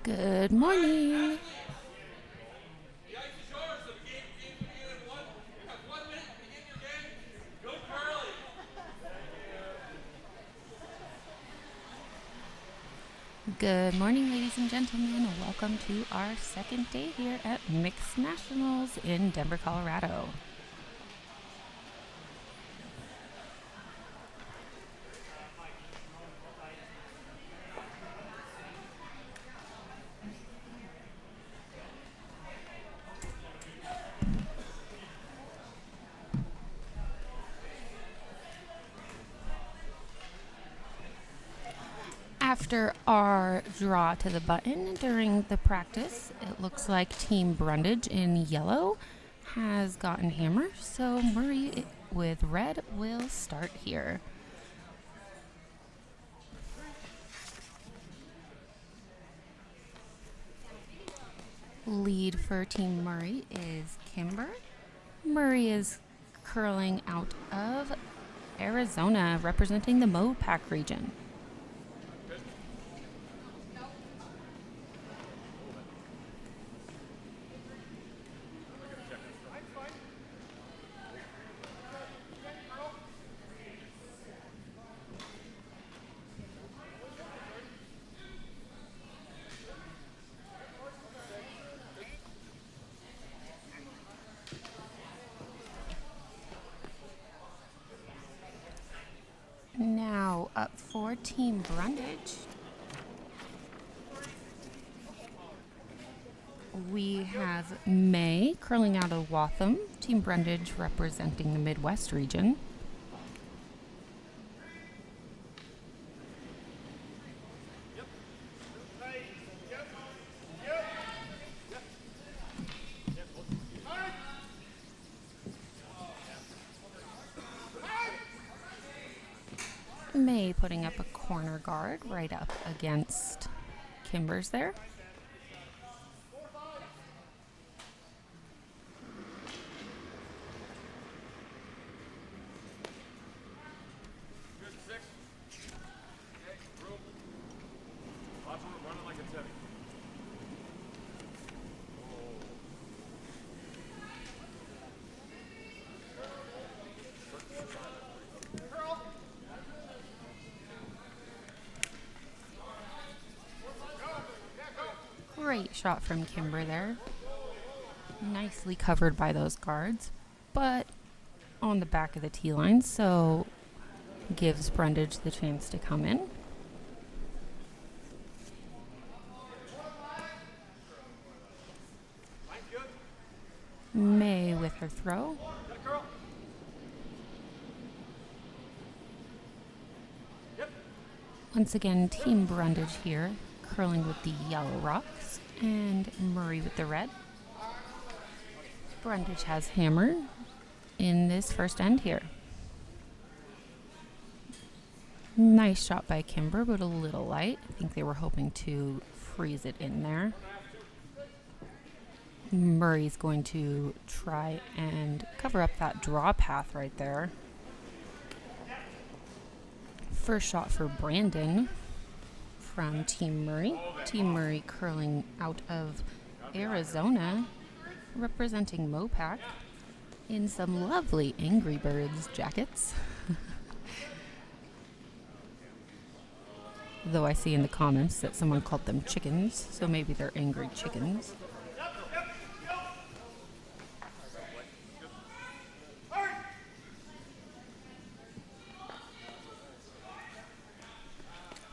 Good morning. Good morning, ladies and gentlemen. Welcome to our second day here at Mixed Nationals in Denver, Colorado. After our draw to the button during the practice, it looks like Team Brundidge in yellow has gotten hammer, so Murray with red will start here. Lead for Team Murray is Kimber. Murray is curling out of Arizona, representing the Mopac region. Now up for Team Brundidge. We have May curling out of Waltham, Team Brundidge representing the Midwest region. May putting up a corner guard right up against Kimber's there. Great shot from Kimber there. Nicely covered by those guards, but on the back of the tee line, so gives Brundidge the chance to come in. May with her throw. Once again, Team Brundidge here, curling with the yellow rocks, and Murray with the red. Brundidge has hammer in this first end here. Nice shot by Kimber, but a little light. I think they were hoping to freeze it in there. Murray's going to try and cover up that draw path right there. First shot for Brandon from Team Murray. Team Murray curling out of Arizona, representing Mopac in some lovely Angry Birds jackets. Though I see in the comments that someone called them chickens, so maybe they're angry chickens.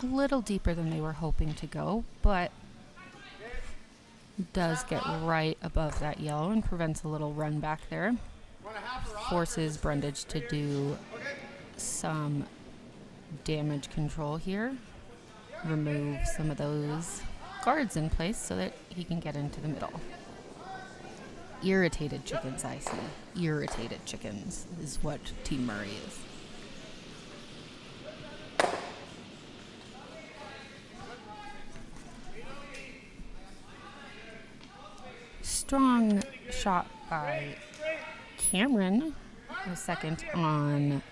A little deeper than they were hoping to go, but does get right above that yellow and prevents a little run back there. Forces Brundidge to do some damage control here. Remove some of those guards in place so that he can get into the middle. Irritated chickens, I see. Irritated chickens is what Team Murray is. Strong shot by Cameron, the second on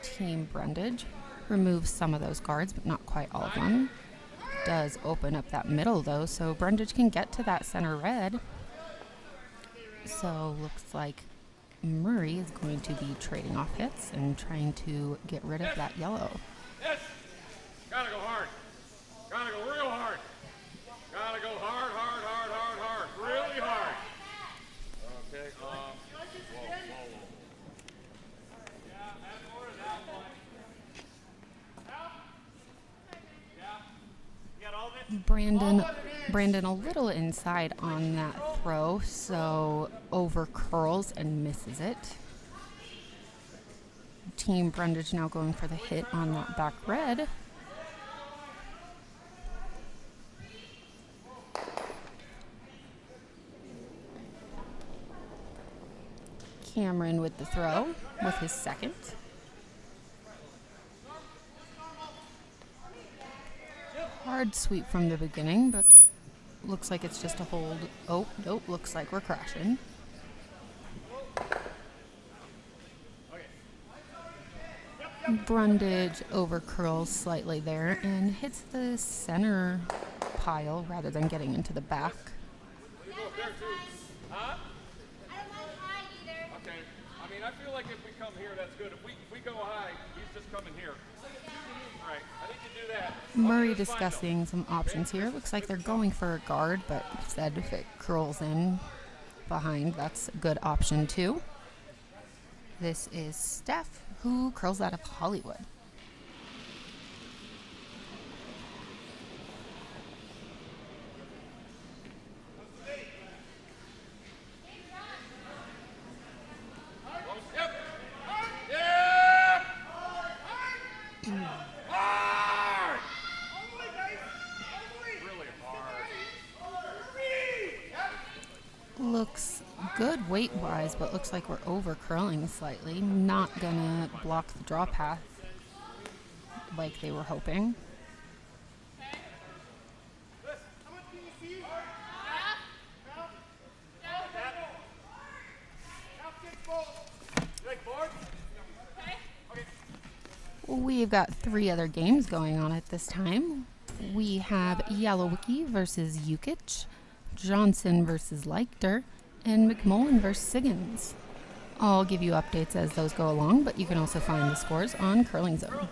Team Brundidge. Removes some of those guards, but not quite all of them. does open up that middle, though, so Brundidge can get to that center red. So looks like Murray is going to be trading off hits and trying to get rid of that yellow. Yes. Gotta go hard. Gotta go real hard. Gotta go hard, hard, hard, hard, hard. Really hard. Okay. Whoa. Brandon a little inside on that throw, so over curls and misses it. Team Brundidge now going for the hit on that back red. Cameron with the throw with his second. Hard sweep from the beginning, but looks like it's just a hold. Oh, nope, looks like we're crashing. Brundidge over curls slightly there and hits the center pile rather than getting into the back. Huh? I don't mind high either. Okay. I mean, I feel like if we come here, that's good. If we go high, he's just coming here. All right. I think you do that. Murray discussing some options here. Looks like they're going for a guard, but said if it curls in behind, that's a good option too. This is Steph, who curls out of Hollywood. Looks good weight-wise, but looks like we're over-curling slightly. Not gonna block the draw path like they were hoping. We've got 3 other games going on at this time. We have Yalowicki versus Yukich, Johnson versus Leichter, and McMullen versus Siggins. I'll give you updates as those go along, but you can also find the scores on Curling Zone.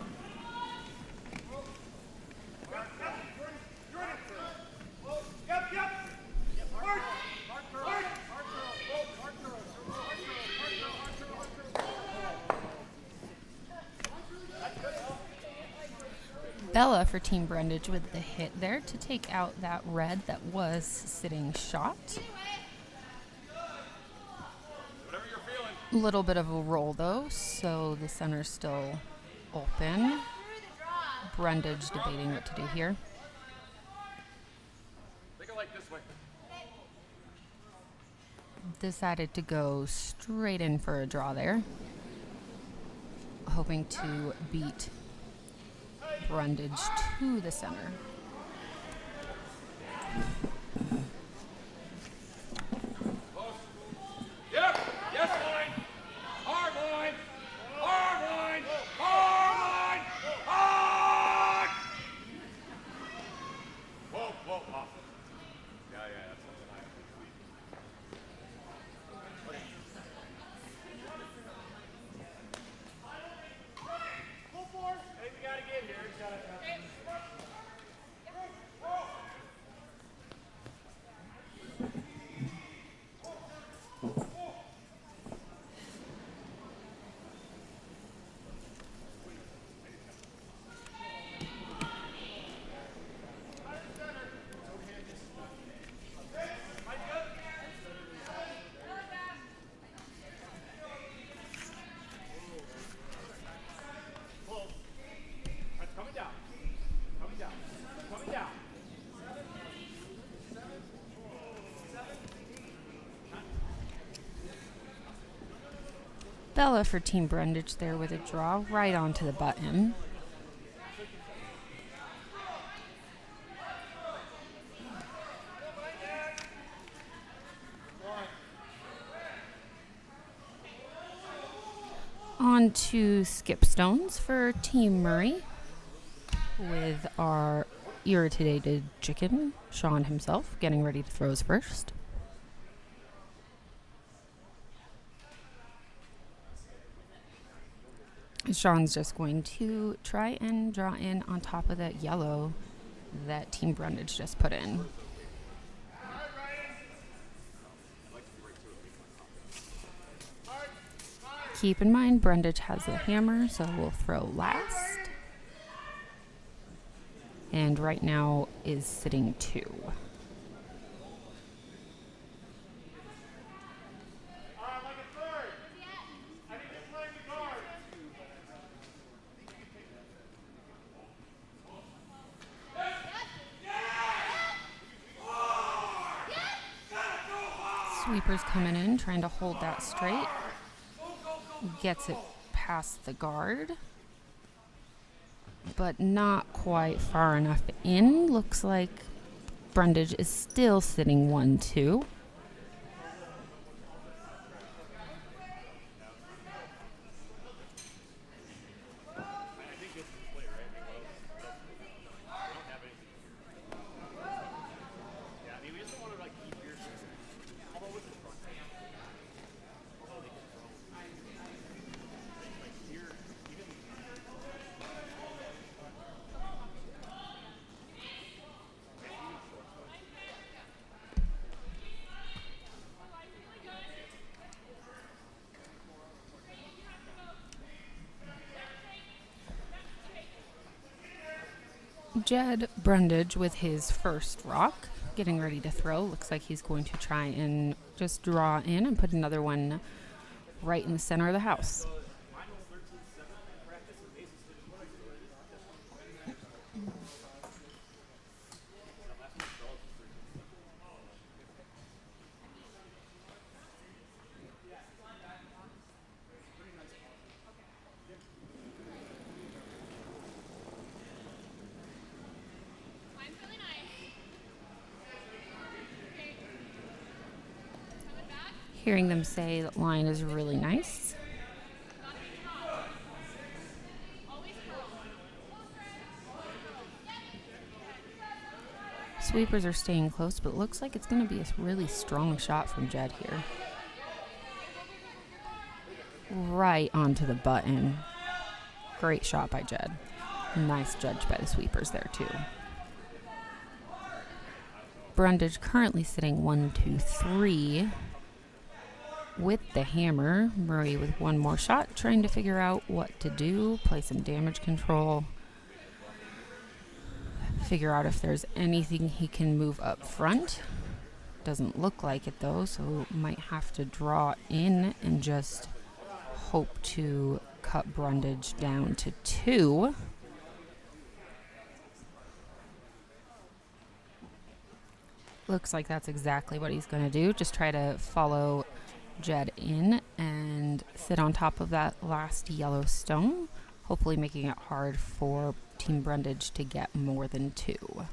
Bella for Team Brundidge with the hit there to take out that red that was sitting shot. A little bit of a roll though, so the center's still open. Brundidge debating what to do here. Decided to go straight in for a draw there, hoping to beat Brundidge to the center. Yep. Yes, line. Hard line. Hard line. Hard line. Hard. Whoa, off. Yeah, that's something I have to tweet. Full force. Hey, we gotta get here. Bella for Team Brundidge there with a draw right onto the button. On to skip stones for Team Murray with our irritated chicken, Sean himself, getting ready to throw his first. Sean's just going to try and draw in on top of that yellow that Team Brundidge just put in. Keep in mind, Brundidge has the hammer, so we'll throw last. And right now is sitting 2. Sweeper's coming in, trying to hold that straight. Gets it past the guard, but not quite far enough in. Looks like Brundidge is still sitting 1-2. Jed Brundidge with his first rock, getting ready to throw. Looks like he's going to try and just draw in and put another one right in the center of the house. Hearing them say that line is really nice. Sweepers are staying close, but it looks like it's going to be a really strong shot from Jed here. Right onto the button. Great shot by Jed. Nice judge by the sweepers there too. Brundidge currently sitting 1-2-3 with the hammer. Murray with one more shot, trying to figure out what to do, play some damage control, figure out if there's anything he can move up front. Doesn't look like it though, so might have to draw in and just hope to cut Brundidge down to 2. Looks like that's exactly what he's going to do. Just try to follow Jed in and sit on top of that last yellow stone, hopefully making it hard for Team Brundidge to get more than 2.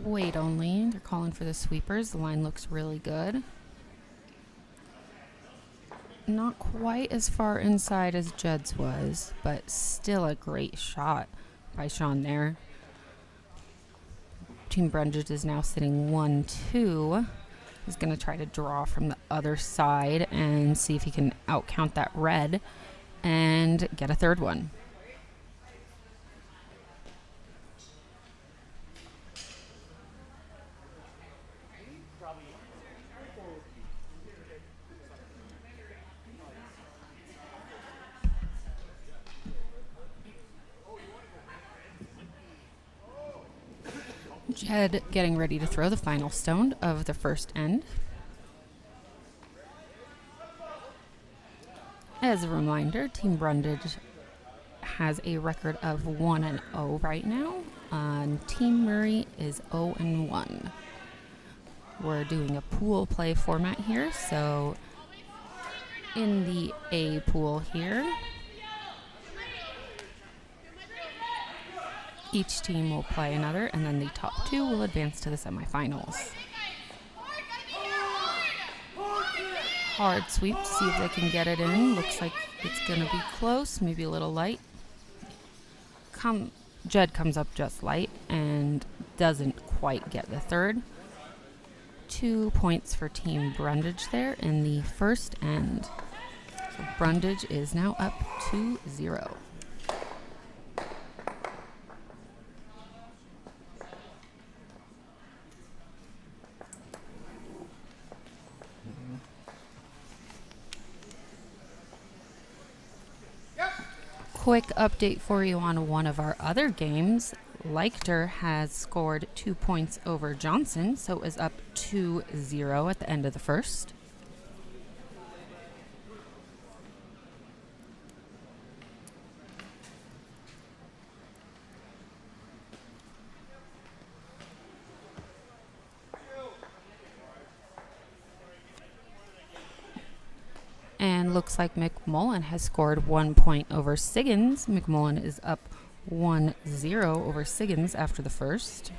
Wait only. They're calling for the sweepers. The line looks really good. Not quite as far inside as Jed's was, but still a great shot by Sean there. Team Brundidge is now sitting 1-2. He's going to try to draw from the other side and see if he can outcount that red and get a third one. Jed getting ready to throw the final stone of the first end. As a reminder, Team Brundidge has a record of 1-0 right now, and Team Murray is 0-1. We're doing a pool play format here, so in the A pool here, each team will play another, and then the top two will advance to the semifinals. Hard sweep to see if they can get it in. Looks like it's going to be close, maybe a little light. Jed comes up just light and doesn't quite get the third. 2 points for Team Brundidge there in the first end. So Brundidge is now up 2-0. Quick update for you on one of our other games. Leichter has scored 2 points over Johnson, so it was up 2-0 at the end of the first. And looks like McMullen has scored 1 point over Siggins. McMullen is up 1-0 over Siggins after the first.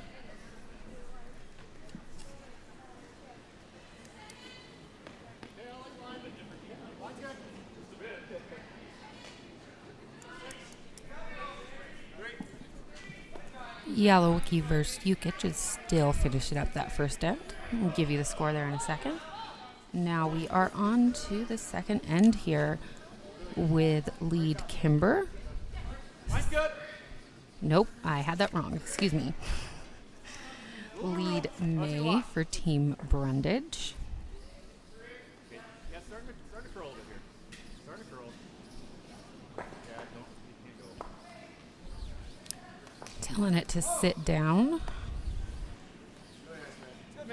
Yalowicki versus Jukic is still finishing up that first end. I'll give you the score there in a second. Now we are on to the second end here with lead Kimber. Nope, I had that wrong. Excuse me. Lead May for Team Brundidge. Yeah, start to curl over here. Start to curl. Yeah, you can't go. Telling it to sit down.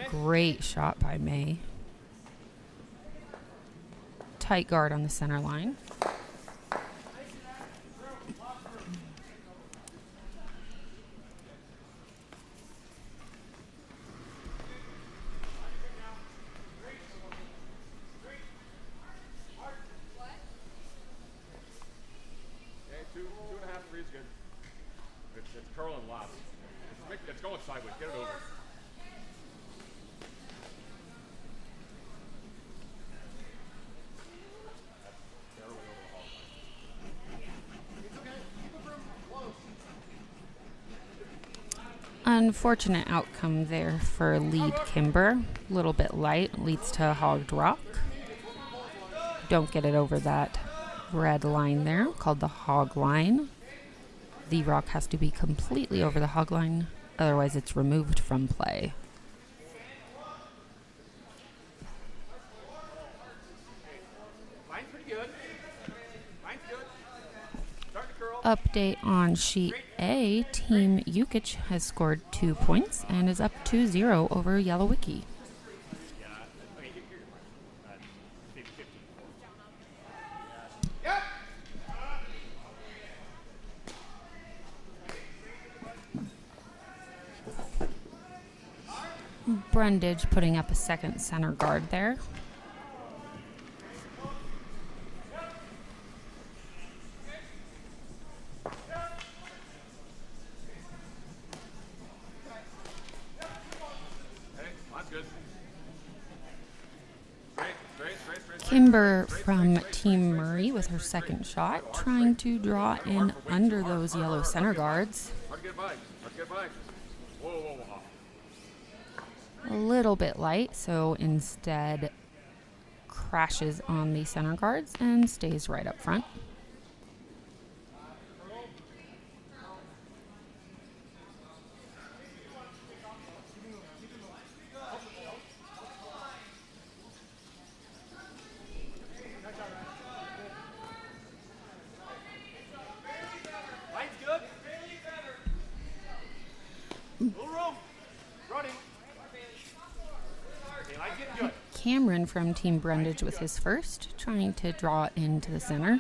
Great shot by May. Tight guard on the center line. Okay, two and a half, three is good. It's curling lots. It's going sideways. Get it over. Unfortunate outcome there for lead Kimber. A little bit light, leads to a hogged rock. Don't get it over that red line there, called the hog line. The rock has to be completely over the hog line, otherwise it's removed from play. Mine's pretty good. Mine's good. Start to curl. Update on sheet A, Team Jukic has scored 2 points and is up 2-0 over Yalowicki. Yeah, okay, you're fine. Maybe 15. Brundidge putting up a second center guard there. Kimber from Team Murray with her second shot, trying to draw in under those yellow center guards. A little bit light, so instead crashes on the center guards and stays right up front. Cameron from Team Brundidge with his first, trying to draw it into the center.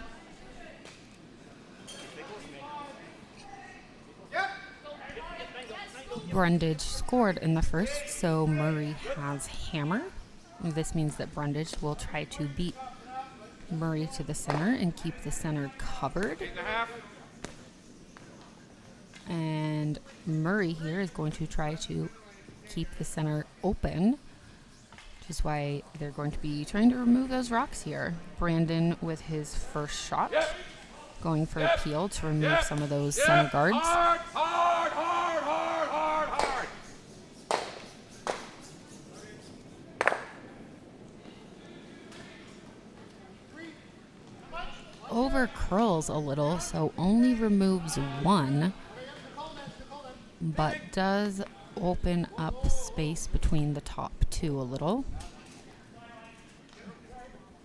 Brundidge scored in the first, so Murray has hammer. This means that Brundidge will try to beat Murray to the center and keep the center covered. And Murray here is going to try to keep the center open, which is why they're going to be trying to remove those rocks here. Brandon with his first shot, going for a peel to remove some of those center guards. Hard, hard, hard, hard, hard, hard. Over curls a little, so only removes one, but does open up space between the top two a little.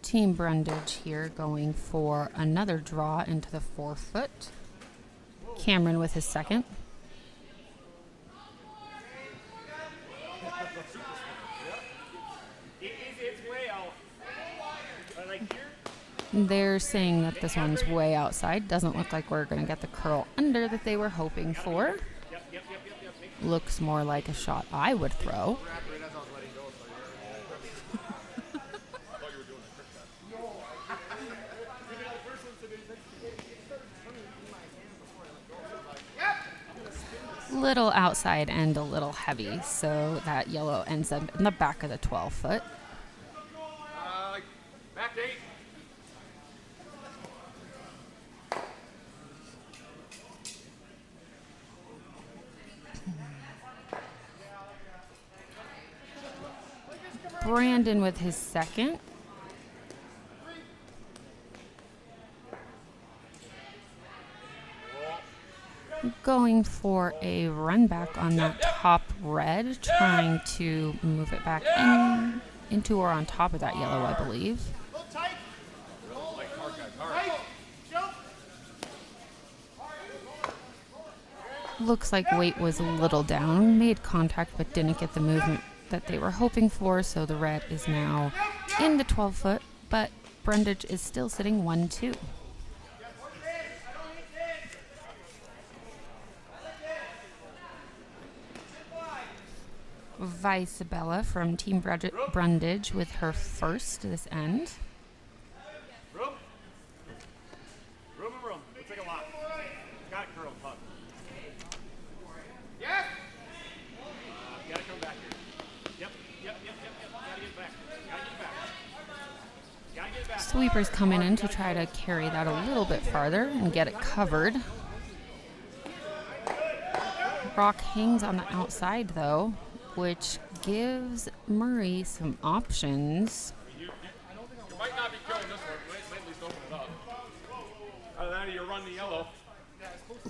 Team Brundidge here going for another draw into the 4-foot. Cameron with his second. They're saying that this one's way outside. Doesn't look like we're going to get the curl under that they were hoping for. Looks more like a shot I would throw. Little outside and a little heavy, so that yellow ends up in the back of the 12-foot. Back to 8. Brandon with his second. Going for a run back on that top red, trying to move it back into or on top of that yellow, I believe. Looks like weight was a little down, made contact but didn't get the movement that they were hoping for, so the red is now in the 12-foot, but Brundidge is still sitting 1-2. Isabella from Team Brundidge with her first this end. Room. Let's take a lot. Got it, curl, puck. Yes. Gotta come back here. Yep. Gotta get back. Gotta get back. Sweeper's coming in to try to carry that a little bit farther and get it covered. Rock hangs on the outside though, which gives Murray some options. You might not be killing this one. You might at least open it up. Out of that, you run the yellow.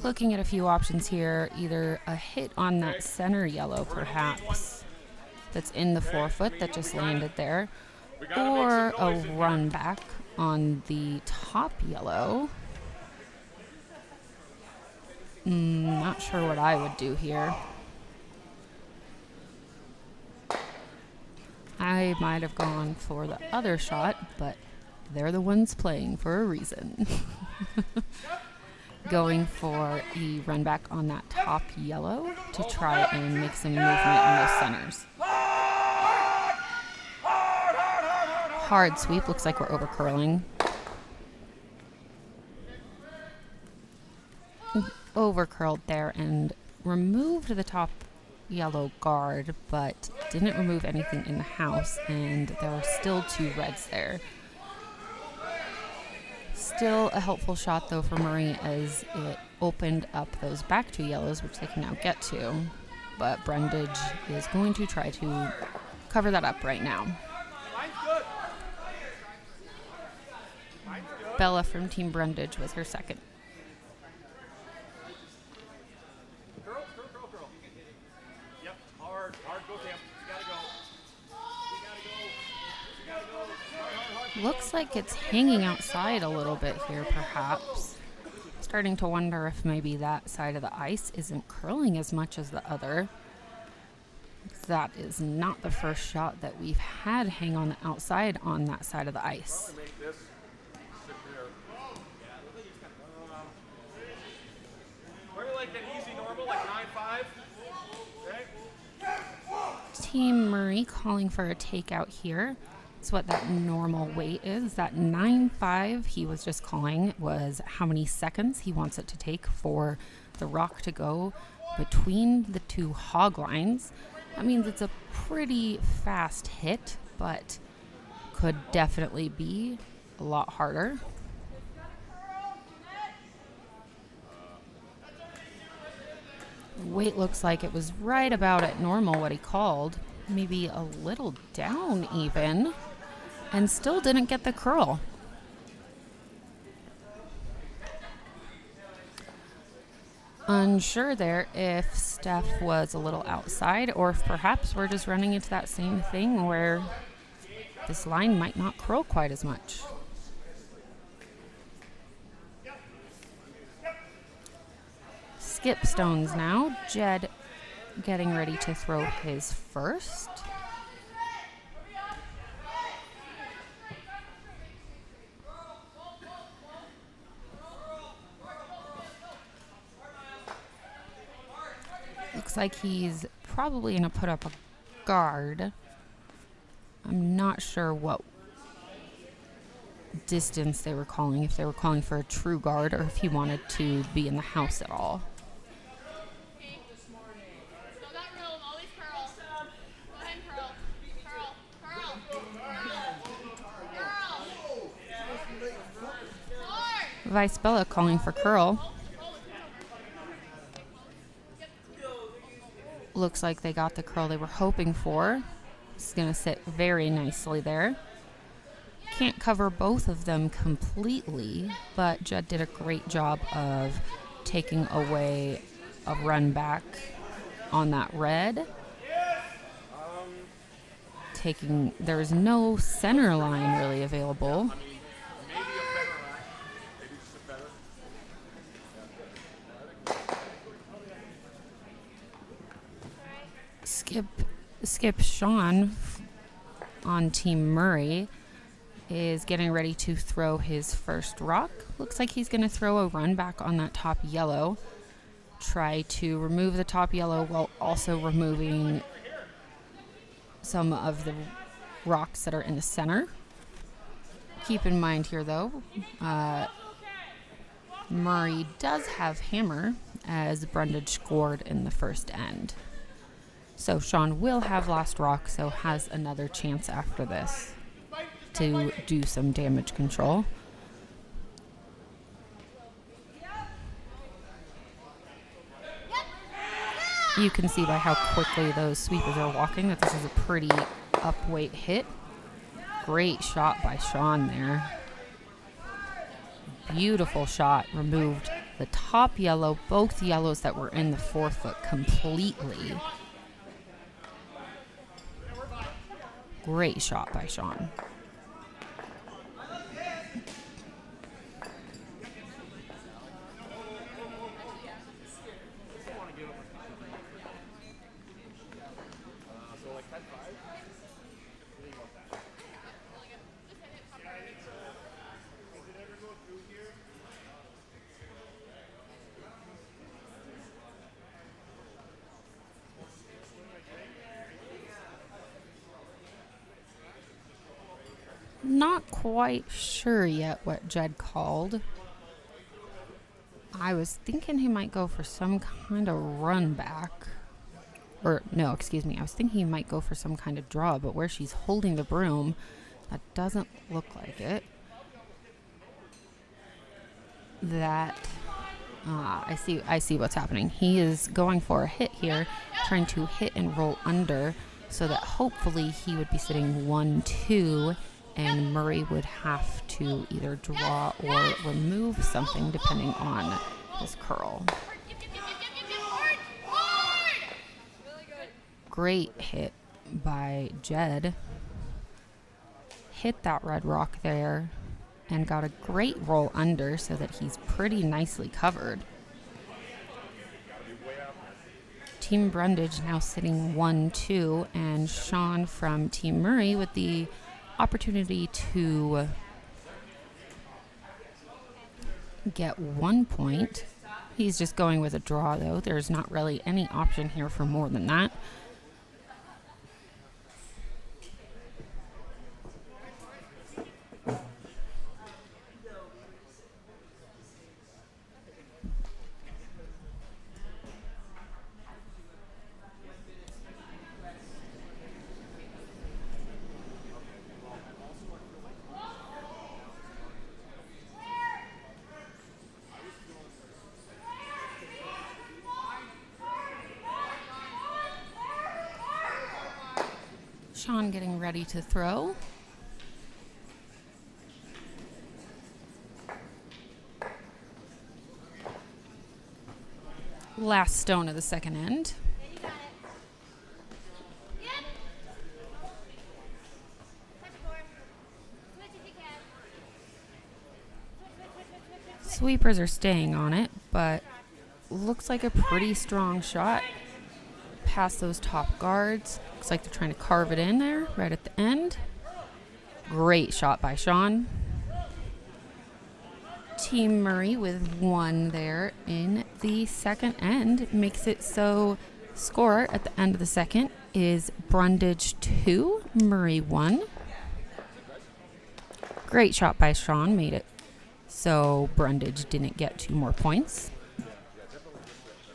Looking at a few options here, either a hit on that center yellow perhaps that's in the 4-foot that just landed there, or a run back on the top yellow. Not sure what I would do here. I might have gone for the other shot, but they're the ones playing for a reason. Going for the run back on that top yellow to try and make some movement in those centers. Hard sweep, looks like we're over curling. Over curled there and removed the top yellow guard, but didn't remove anything in the house, and there are still 2 reds there. Still a helpful shot though for Murray as it opened up those back 2 yellows, which they can now get to, but Brundidge is going to try to cover that up right now. Bella from Team Brundidge was her second. Looks like it's hanging outside a little bit here, perhaps. Starting to wonder if maybe that side of the ice isn't curling as much as the other. That is not the first shot that we've had hang on the outside on that side of the ice. Make this sit there. Probably like an easy normal, like 9-5. Okay. Team Murray calling for a takeout here. That's what that normal weight is. That 9.5 he was just calling was how many seconds he wants it to take for the rock to go between the two hog lines. That means it's a pretty fast hit, but could definitely be a lot harder. Weight looks like it was right about at normal what he called. Maybe a little down even. And still didn't get the curl. Unsure there if Steph was a little outside or if perhaps we're just running into that same thing where this line might not curl quite as much. Skip stones now. Jed getting ready to throw his first. Looks like he's probably going to put up a guard. I'm not sure what distance they were calling, if they were calling for a true guard or if he wanted to be in the house at all. Vice Bella calling for curl. Looks like they got the curl they were hoping for. It's going to sit very nicely there. Can't cover both of them completely, but Judd did a great job of taking away a run back on that red. There's no center line really available. Skip Sean on Team Murray is getting ready to throw his first rock. Looks like he's going to throw a run back on that top yellow. Try to remove the top yellow while also removing some of the rocks that are in the center. Keep in mind here though, Murray does have hammer as Brundidge scored in the first end. So Sean will have last rock, so has another chance after this to do some damage control. You can see by how quickly those sweepers are walking that this is a pretty up-weight hit. Great shot by Sean there. Beautiful shot. Removed the top yellow, both yellows that were in the forefoot completely. Great shot by Sean. Not quite sure yet what Jed called. I was thinking he might go for some kind of run back. Or, no, excuse me. I was thinking he might go for some kind of draw, but where she's holding the broom, that doesn't look like it. I see what's happening. He is going for a hit here, trying to hit and roll under so that hopefully he would be sitting 1-2 and Murray would have to either draw or remove something depending on his curl. Great hit by Jed. Hit that red rock there and got a great roll under so that he's pretty nicely covered. Team Brundidge now sitting 1-2, and Sean from Team Murray with the opportunity to get 1 point. He's just going with a draw, though. There's not really any option here for more than that. Sean getting ready to throw. Last stone of the second end. Sweepers are staying on it, but looks like a pretty strong shot past those top guards. Looks like they're trying to carve it in there right at the end. Great shot by Sean. Team Murray with 1 there in the second end makes it so score at the end of the second is Brundidge 2, Murray 1. Great shot by Sean, made it so Brundidge didn't get 2 more points.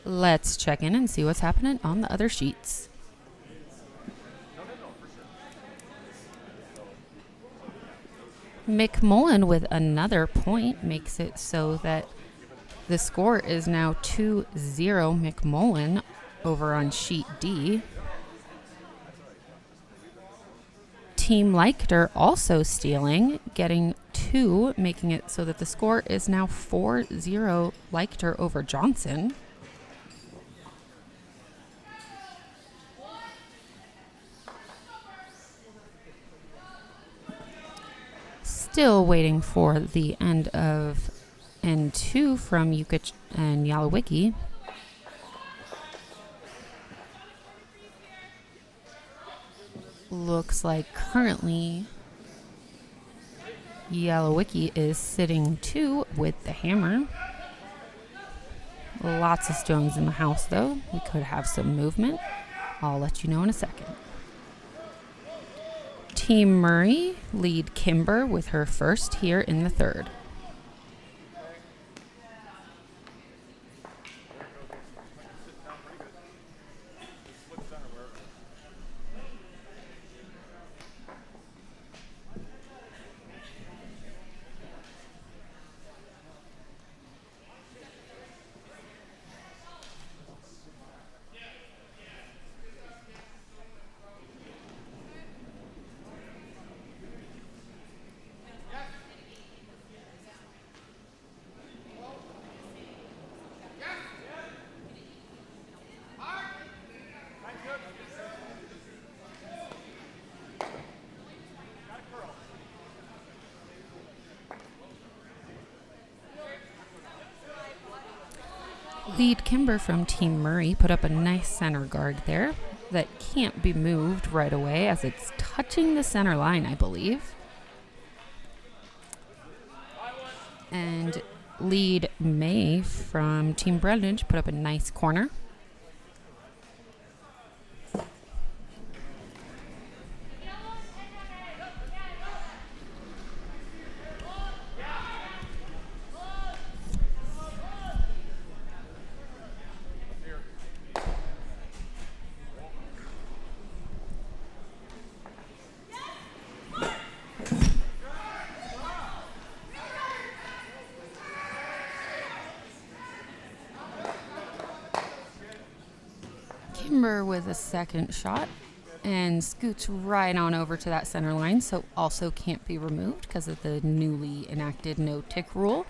Let's check in and see what's happening on the other sheets. McMullen with another point makes it so that the score is now 2-0 McMullen over on sheet D. Team Leichter also stealing, getting 2, making it so that the score is now 4-0 Leichter over Johnson. Still waiting for the end of N2 from Yukich and Yalowicki. Looks like currently Yalowicki is sitting 2 with the hammer. Lots of stones in the house, though. We could have some movement. I'll let you know in a second. Team Murray lead Kimber with her first here in the third. Lead Kimber from Team Murray put up a nice center guard there that can't be moved right away as it's touching the center line, I believe. And lead May from Team Brundidge put up a nice corner. Kimber with a second shot and scoots right on over to that center line, so also can't be removed because of the newly enacted no tick rule.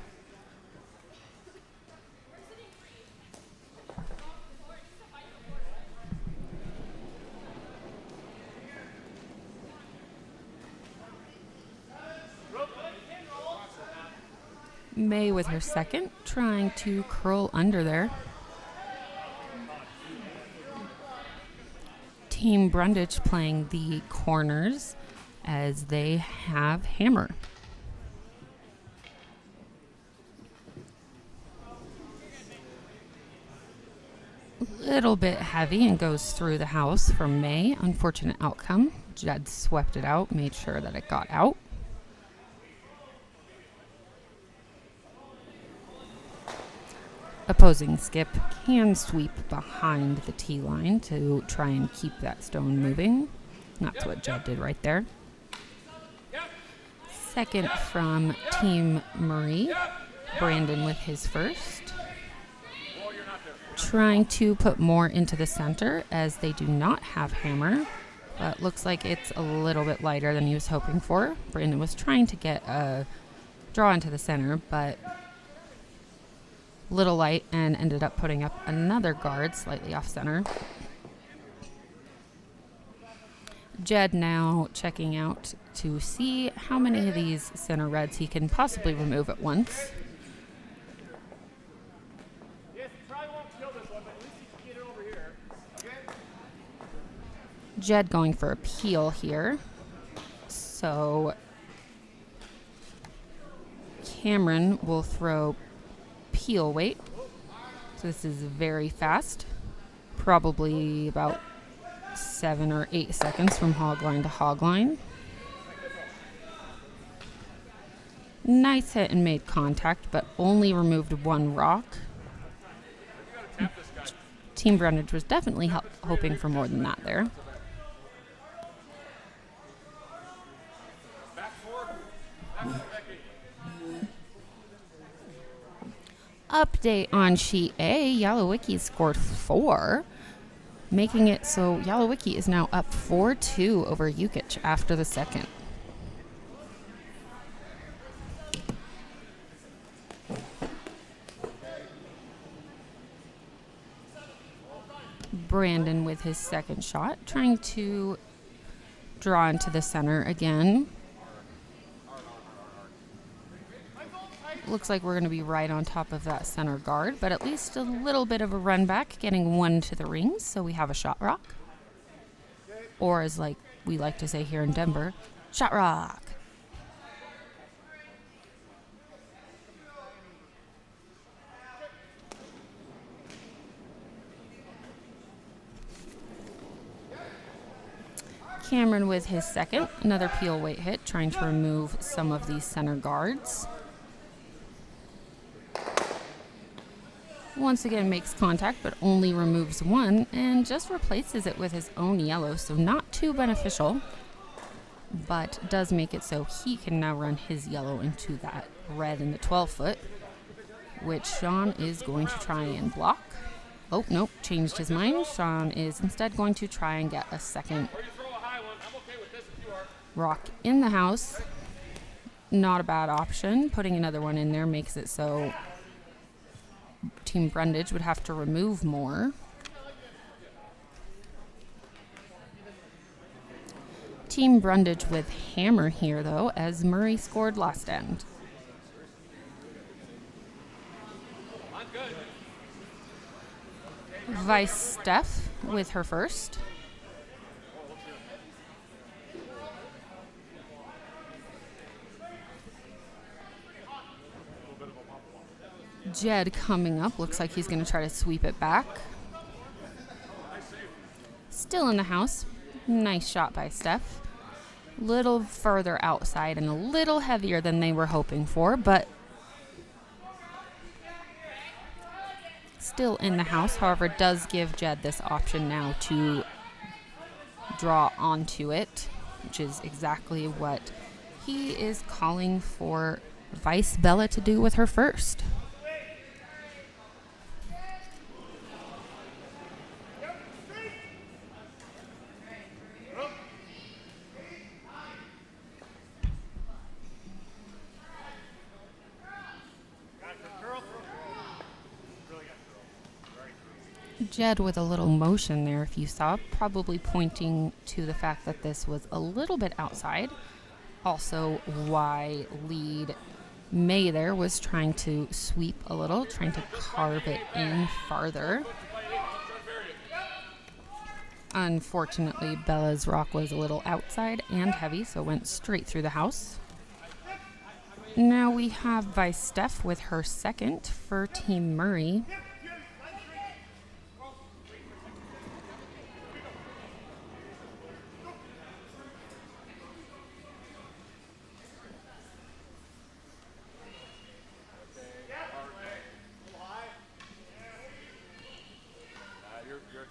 May with her second, trying to curl under there. Team Brundidge playing the corners as they have hammer. Little bit heavy and goes through the house for May. Unfortunate outcome. Jed swept it out, made sure that it got out. Opposing skip can sweep behind the tee line to try and keep that stone moving. That's what Jed did right there. Second from Team Marie. Brandon with his first. Trying to put more into the center as they do not have hammer. But looks like it's a little bit lighter than he was hoping for. Brandon was trying to get a draw into the center, but little light and ended up putting up another guard slightly off center. Jed now checking out to see how many of these center reds he can possibly remove at once. Jed going for a peel here. So Cameron will throw peel weight. So this is very fast. Probably about 7 or 8 seconds from hog line to hog line. Nice hit and made contact, but only removed one rock. Team Brundidge was definitely hoping for more than that there. Update on Sheet A, Yalowicki scored 4, making it so Yalowicki is now up 4-2 over Yukich after the second. Brandon with his second shot, trying to draw into the center again. Looks like we're going to be right on top of that center guard, but at least a little bit of a run back, getting one to the rings, so we have a shot rock. Or as like we like to say here in Denver, shot rock. Cameron with his second, another peel weight hit, trying to remove some of these center guards. Once again makes contact, but only removes one and just replaces it with his own yellow, so not too beneficial, but does make it so he can now run his yellow into that red in the 12-foot, which Sean is going to try and block. Oh, nope, changed his mind. Sean is instead going to try and get a second rock in the house. Not a bad option. Putting another one in there makes it so Team Brundidge would have to remove more. Team Brundidge with hammer here, though, as Murray scored last end. Vice Steph with her first. Jed coming up. Looks like he's going to try to sweep it back. Still in the house. Nice shot by Steph. Little further outside and a little heavier than they were hoping for, but still in the house. However, does give Jed this option now to draw onto it, which is exactly what he is calling for Vice Bella to do with her first. Jed with a little motion there, if you saw, probably pointing to the fact that this was a little bit outside. Also, why lead May there was trying to sweep a little, trying to carve it in farther. Unfortunately, Bella's rock was a little outside and heavy, so went straight through the house. Now we have Vice Steph with her second for Team Murray. You're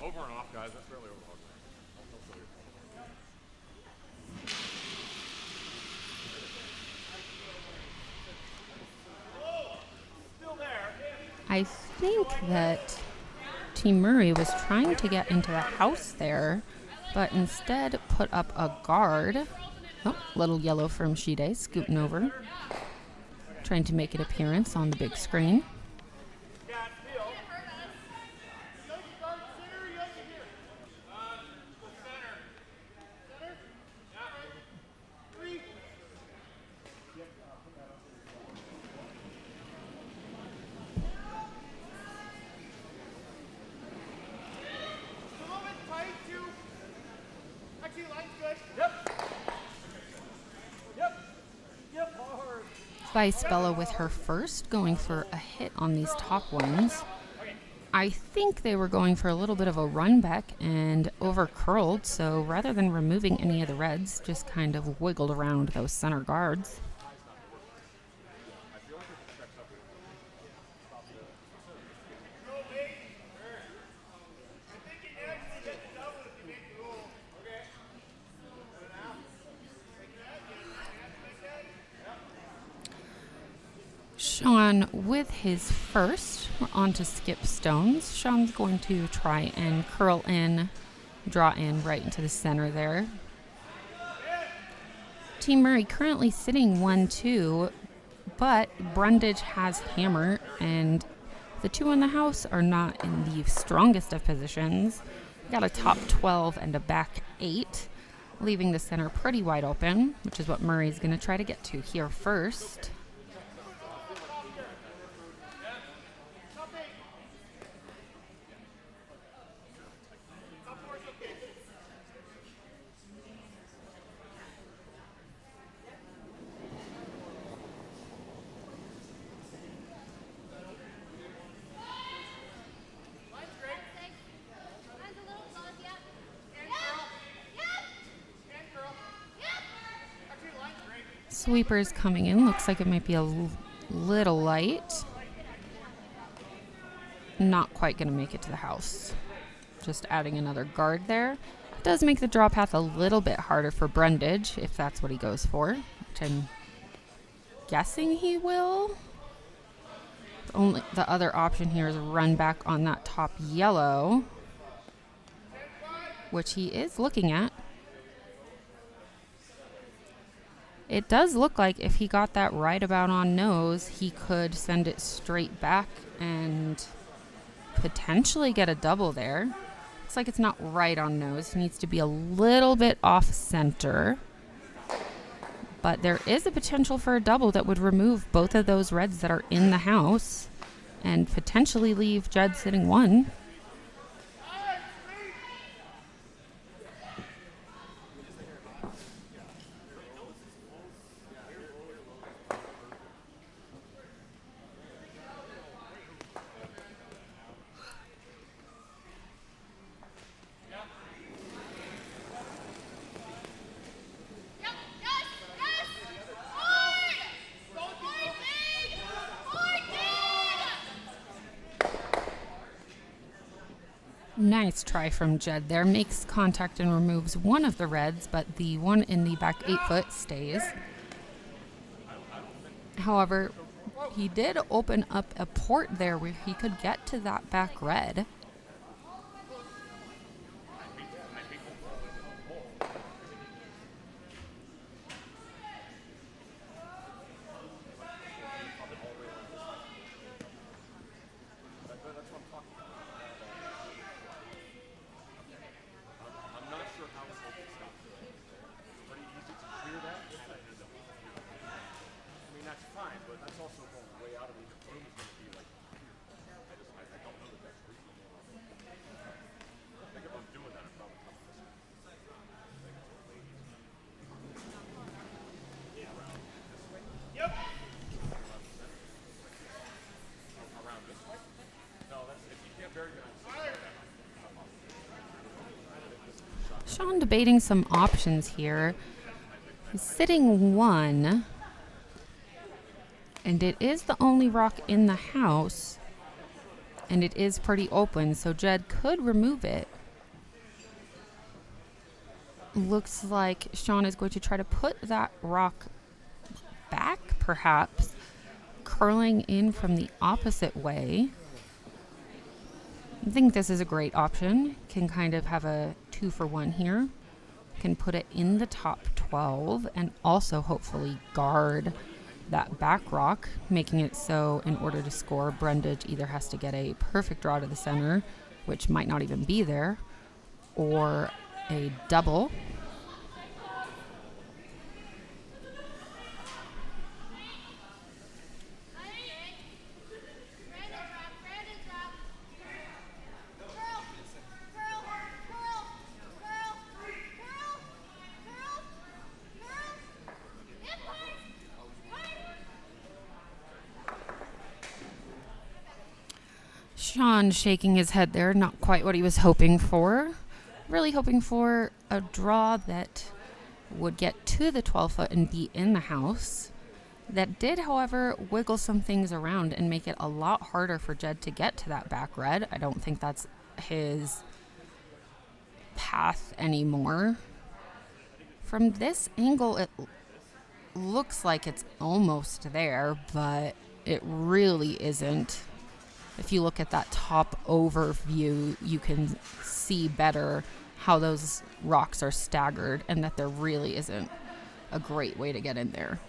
over and off, guys. That's really over. I think that Team Murray was trying to get into the house there, but instead put up a guard. Oh, little yellow from Shide scooting over, trying to make an appearance on the big screen. Vice Bella with her first, going for a hit on these top ones. I think they were going for a little bit of a run back and over curled, so rather than removing any of the reds, just kind of wiggled around those center guards. Sean with his first. We're on to skip stones. Sean's going to try and curl in, draw in right into the center there. Team Murray currently sitting 1-2, but Brundidge has hammer, and the two in the house are not in the strongest of positions. Got a top 12 and a back 8, leaving the center pretty wide open, which is what Murray's going to try to get to here first. Sweepers coming in. Looks like it might be a little light. Not quite going to make it to the house. Just adding another guard there. It does make the draw path a little bit harder for Brundidge, if that's what he goes for, which I'm guessing he will. Only the other option here is a run back on that top yellow, which he is looking at. It does look like if he got that right about on nose, he could send it straight back and potentially get a double there. Looks like it's not right on nose. He needs to be a little bit off center. But there is a potential for a double that would remove both of those reds that are in the house and potentially leave Jed sitting 1. Nice try from Jed there. Makes contact and removes one of the reds, but the one in the back 8 foot stays. However, he did open up a port there where he could get to that back red. debating some options here. He's sitting 1, and it is the only rock in the house, and it is pretty open, so Jed could remove it. Looks like Sean is going to try to put that rock back, perhaps, curling in from the opposite way. I think this is a great option. Can kind of have a 2-for-1 here. Can put it in the top 12 and also hopefully guard that back rock, making it so in order to score, Brundidge either has to get a perfect draw to the center, which might not even be there, or a double. Sean shaking his head there, not quite what he was hoping for. Really hoping for a draw that would get to the 12-foot and be in the house. That did, however, wiggle some things around and make it a lot harder for Jed to get to that back red. I don't think that's his path anymore. From this angle, it looks like it's almost there, but it really isn't. If you look at that top overview, you can see better how those rocks are staggered and that there really isn't a great way to get in there.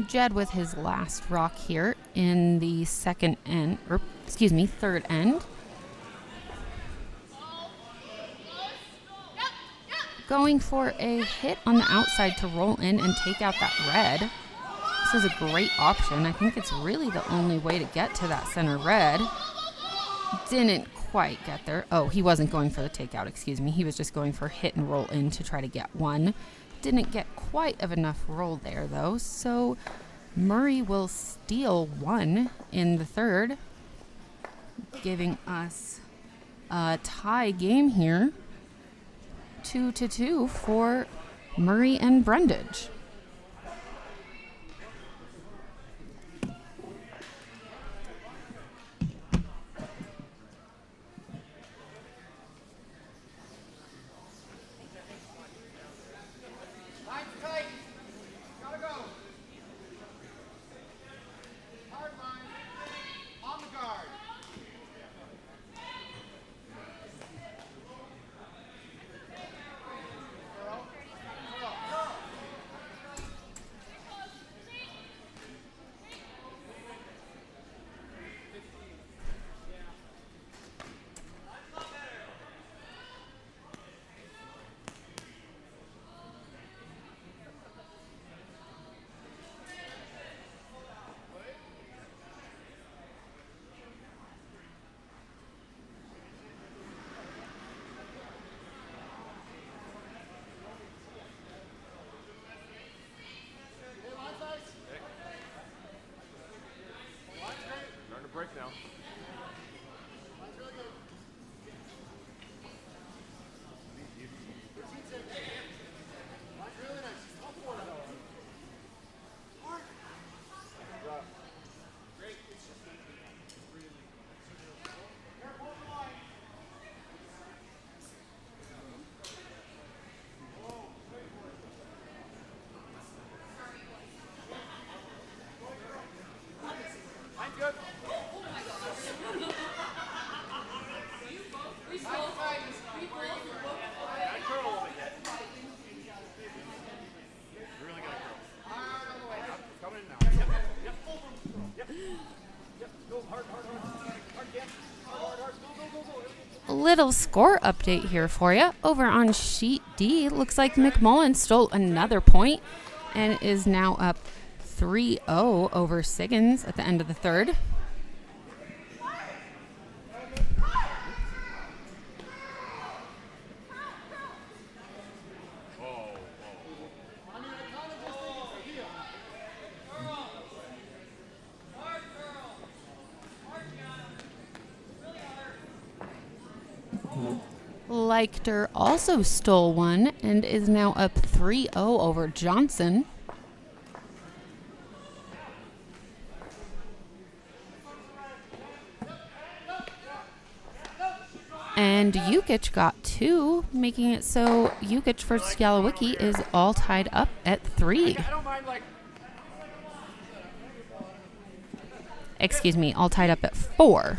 Jed with his last rock here in the third end. Going for a hit on the outside to roll in and take out that red. This is a great option. I think it's really the only way to get to that center red. Didn't quite get there. Oh, he wasn't going for the takeout, excuse me. He was just going for hit and roll in to try to get one. Didn't get quite of enough roll there, though, so Murray will steal 1 in the third, giving us a tie game here, 2-2 for Murray and Brundidge. little score update here for you. Over on sheet D, looks like McMullen stole another point and is now up 3-0 over Siggins at the end of the third. Leichter also stole one and is now up 3-0 over Johnson. And Jukic got 2, making it so Jukic versus Yalowicki is all tied up at 3. Excuse me, all tied up at 4.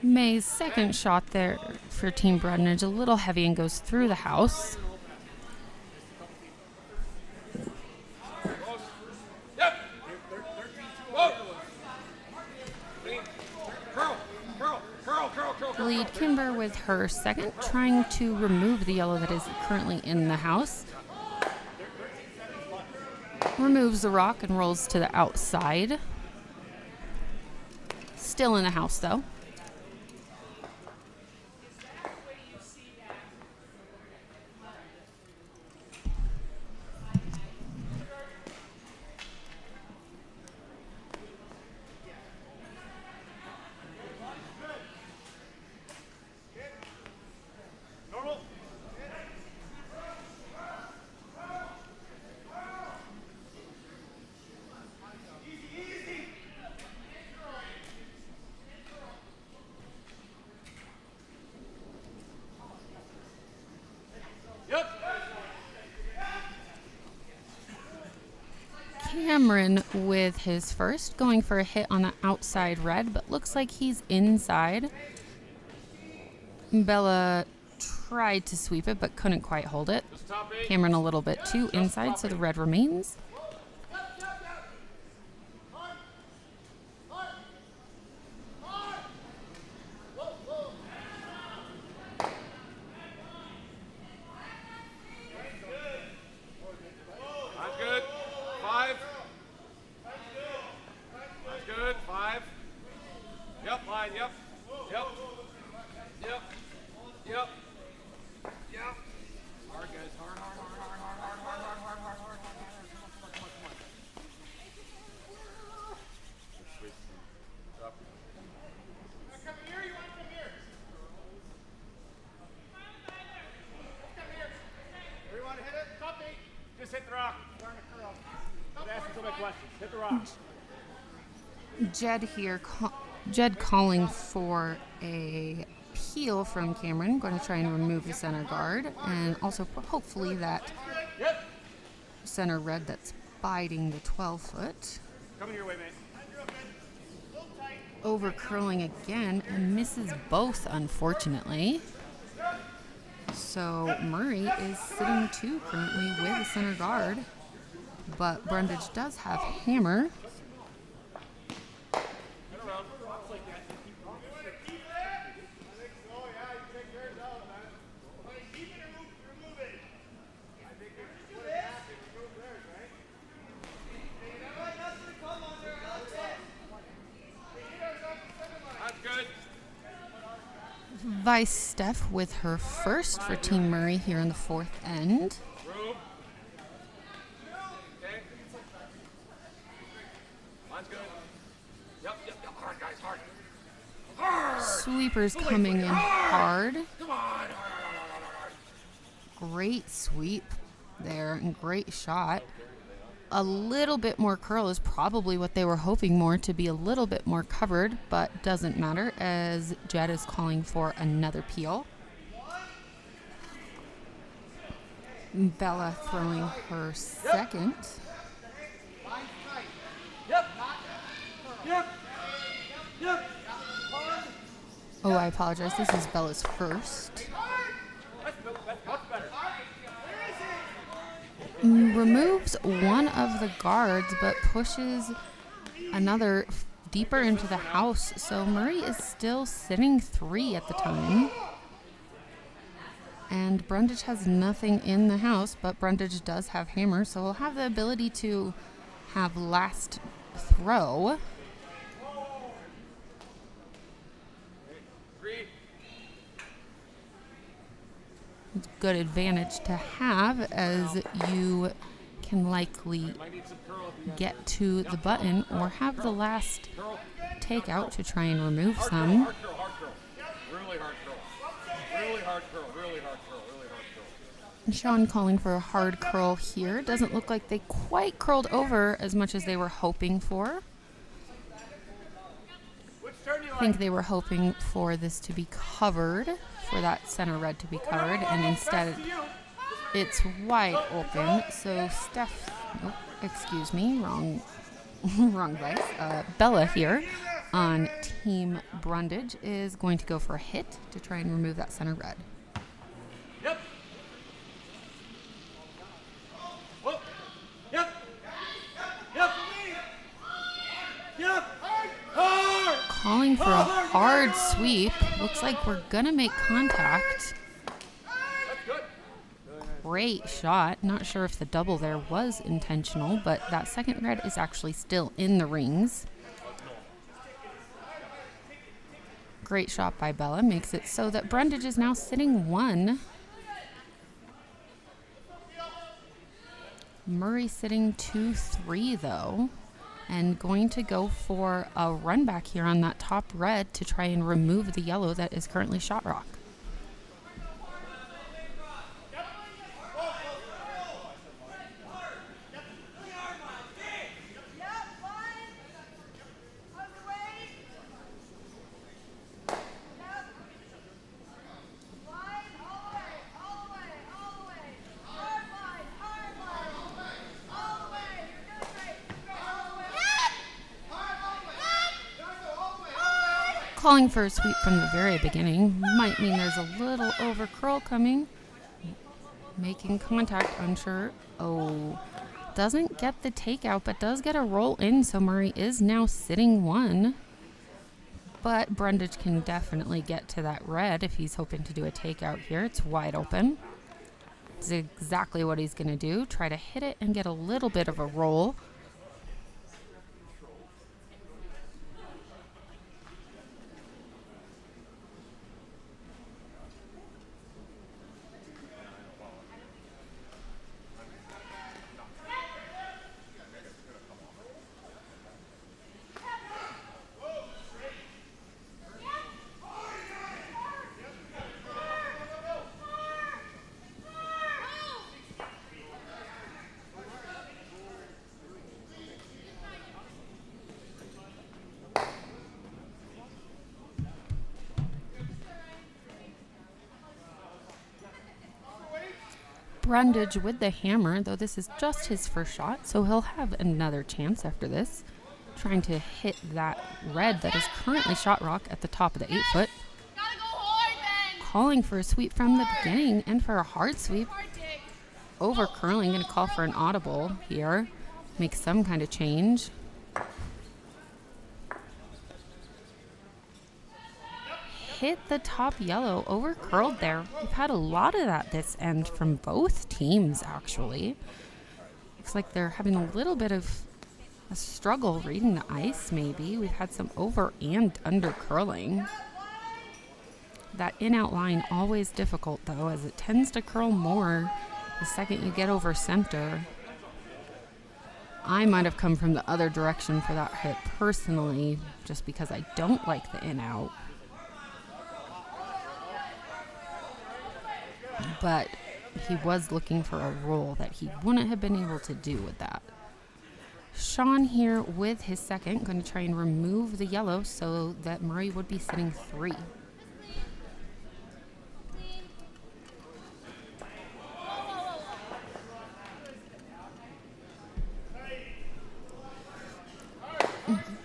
May's second shot there for Team Brundidge, a little heavy and goes through the house. Lead Kimber with her second, trying to remove the yellow that is currently in the house. Removes the rock and rolls to the outside. Still in the house though. Cameron with his first, going for a hit on the outside red, but looks like he's inside. Bella tried to sweep it, but couldn't quite hold it. Cameron a little bit too inside, so the red remains. Jed calling for a peel from Cameron. Going to try and remove the center guard, and also hopefully that center red that's biting the 12-foot. Over curling again and misses both, unfortunately. So Murray is sitting 2 currently with the center guard, but Brundidge does have hammer. Vice Steph with her first for Team Murray here in the 4th end. Sweepers coming in hard. Great sweep there and great shot. A little bit more curl is probably what they were hoping more, to be a little bit more covered, but doesn't matter as Jed is calling for another peel. Bella throwing her second. Oh, I apologize. This is Bella's first. Removes one of the guards, but pushes another deeper into the house. So Murray is still sitting 3 at the time. And Brundidge has nothing in the house, but Brundidge does have hammer, so we'll have the ability to have last throw. It's a good advantage to have, as you can likely get to the button or have the last takeout to try and remove some. Sean calling for a hard curl here. Doesn't look like they quite curled over as much as they were hoping for. I think they were hoping for this to be covered, for that center red to be covered, and instead it's wide open. So excuse me, wrong vice. Bella here on Team Brundidge is going to go for a hit to try and remove that center red. Yep. Yep. Yep. Yep. Hard. Calling for a hard sweep. Looks like we're gonna make contact. That's good. Great shot. Not sure if the double there was intentional, but that second red is actually still in the rings. Great shot by Bella. Makes it so that Brundidge is now sitting 1. Murray sitting 2-3 though, and going to go for a run back here on that top red to try and remove the yellow that is currently shot rock. Calling for a sweep from the very beginning might mean there's a little over curl coming. Making contact, unsure. Oh, doesn't get the takeout, but does get a roll in, so Murray is now sitting 1. But Brundidge can definitely get to that red if he's hoping to do a takeout here. It's wide open. It's exactly what he's going to do. Try to hit it and get a little bit of a roll. Brundidge with the hammer, though this is just his first shot, so he'll have another chance after this. Trying to hit that red that is currently shot rock at the top of the 8-foot. Calling for a sweep from the beginning and for a hard sweep. Over curling, going to call for an audible here. Make some kind of change. Hit the top yellow, over curled there. We've had a lot of that this end from both teams, actually. Looks like they're having a little bit of a struggle reading the ice, maybe. We've had some over and under curling. That in-out line always difficult, though, as it tends to curl more the second you get over center. I might have come from the other direction for that hit personally, just because I don't like the in-out. But he was looking for a roll that he wouldn't have been able to do with that. Sean here with his second, going to try and remove the yellow so that Murray would be sitting 3.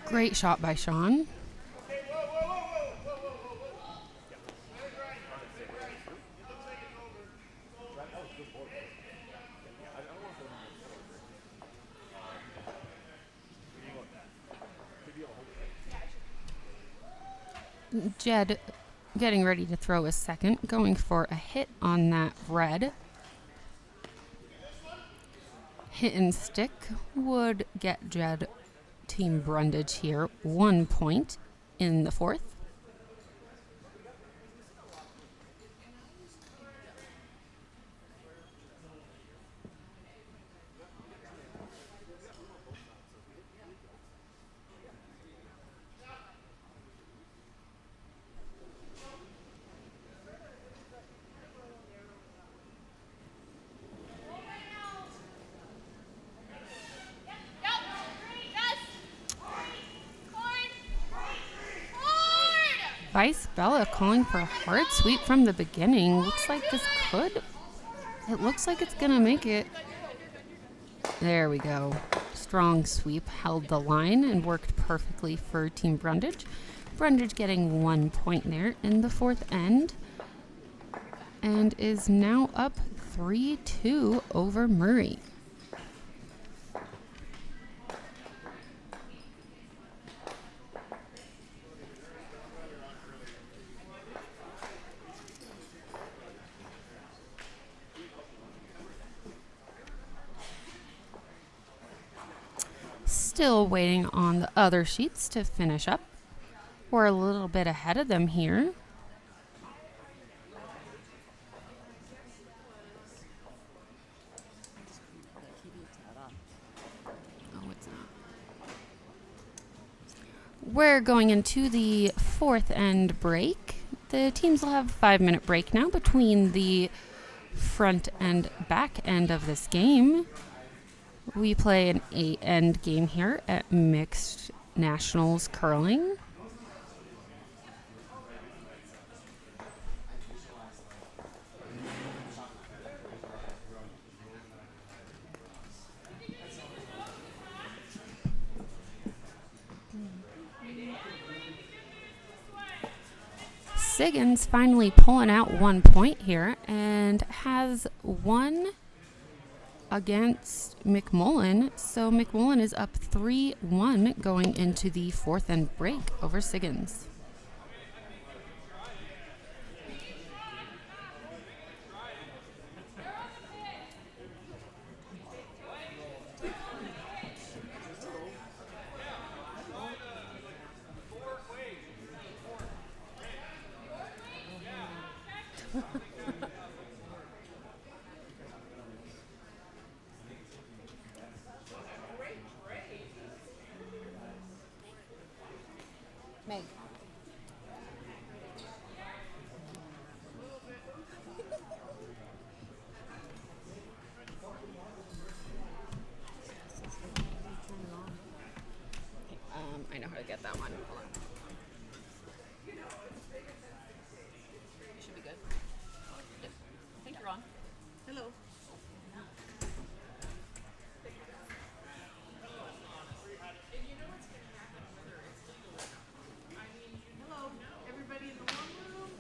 Great shot by Sean. Jed getting ready to throw a second, going for a hit on that red. Hit and stick would get Jed Team Brundidge here 1 point in the 4th. Vice Bella calling for a hard sweep from the beginning. Looks like this could. It looks like it's going to make it. There we go. Strong sweep held the line and worked perfectly for Team Brundidge. Brundidge getting 1 point there in the 4th end. And is now up 3-2 over Murray. Still waiting on the other sheets to finish up. We're a little bit ahead of them here. Oh, it's not. We're going into the 4th end break. The teams will have a 5-minute break now between the front and back end of this game. We play an 8-end game here at Mixed Nationals Curling. Siggins finally pulling out 1 point here and has won against McMullen. So McMullen is up 3-1 going into the 4th end break over Siggins. Meg. I know how to get that one. Hold on. You should be good. Yep. I think you're on. Hello. Hello, everybody in the warm room.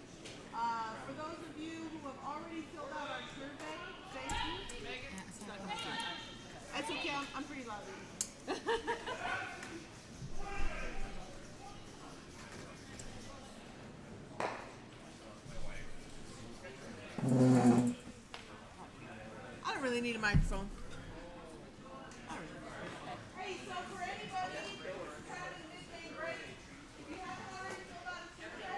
For those of you who have already filled out our survey, thank you. That's okay, I'm pretty loud. I don't really need a microphone. Hey, so for anybody who's having a midday break, if you haven't already filled out a survey,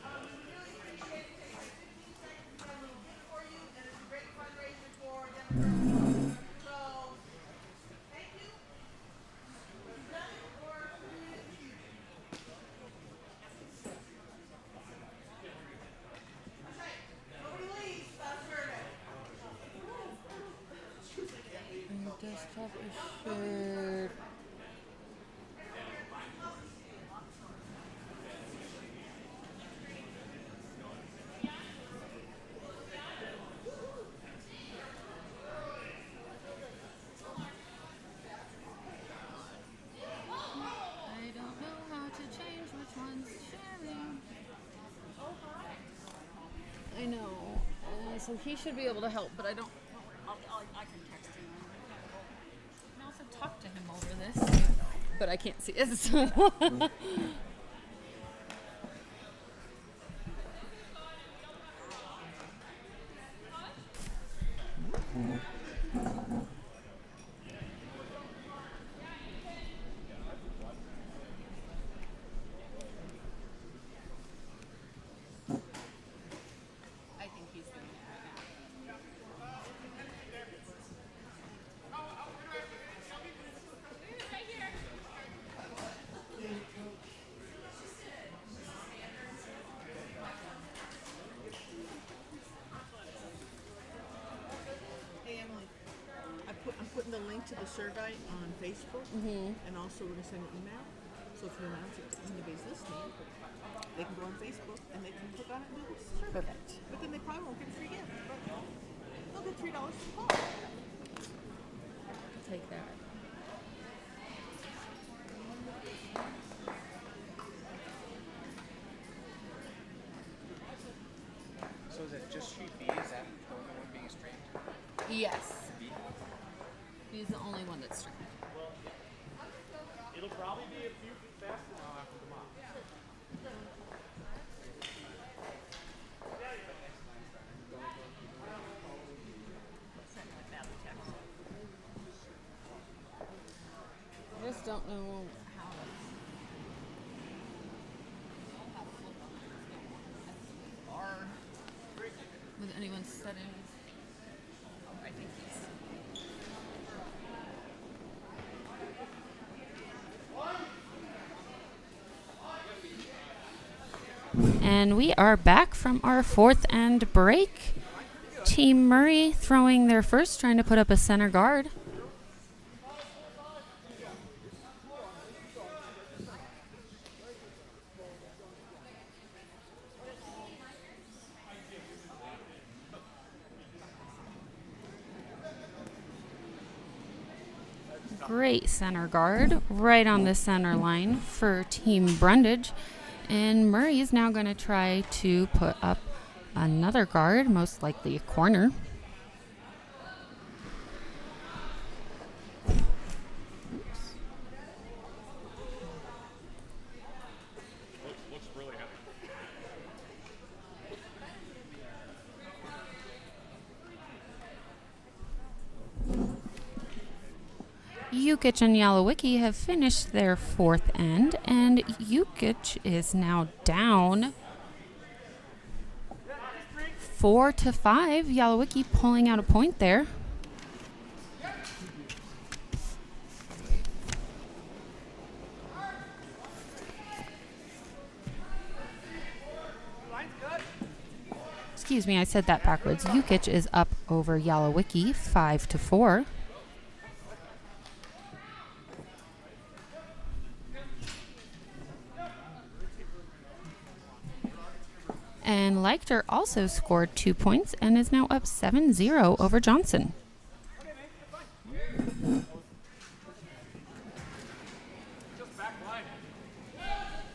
we really appreciate it. It takes 15 seconds to get a little gift for you, and it's a great fundraiser for them. So, thank you. You done it, or that's right. Nobody leaves without a survey. so he should be able to help, but I don't. I can text him. I can also talk to him over this, but I can't see it. So. I think he's doing it right now. Hey Emily, I'm putting the link to the survey on Facebook, and also we're gonna send an email. So if you announce it to anybody's listening, they can go on Facebook and they can click on it and do this survey. Perfect. But then they probably won't get a free gift. But they'll get $3 to call. Take that. So is it just sheet B? Is that the only one being streamed? Yes. He's the only one that's streamed. It'll probably be a few feet faster now after the mop. I just don't know how to. Or with anyone's settings. I think he's. And we are back from our fourth end break. Team Murray throwing their first, trying to put up a center guard. Great center guard right on the center line for Team Brundidge. And Murray is now going to try to put up another guard, most likely a corner. Looks really heavy. Jukic and Yalowicki have finished their fourth end, and Jukic is now down 4-5. Yalowicki pulling out a point there. Excuse me, I said that backwards. Jukic is up over Yalowicki 5-4. And Leichter also scored 2 points and is now up 7-0 over Johnson. Just back line.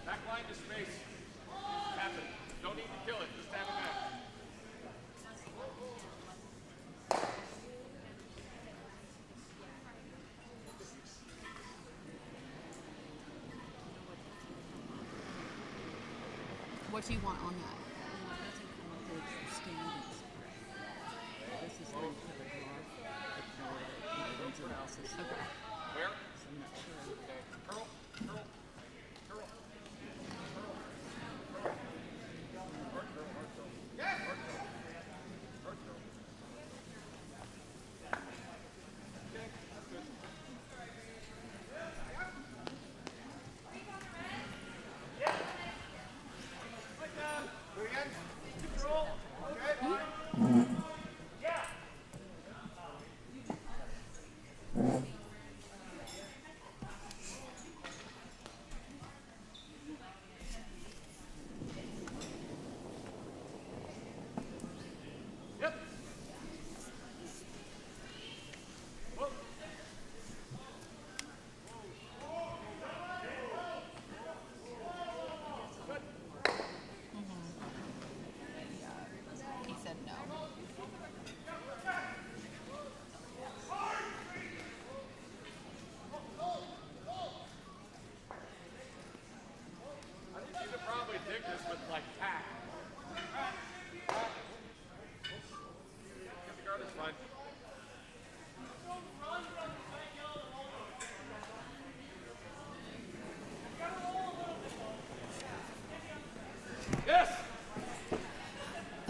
Back line to space. Tap it. Don't need to kill it. Just tap it back. What do you want on that? Where? Curl. Curl. Curl.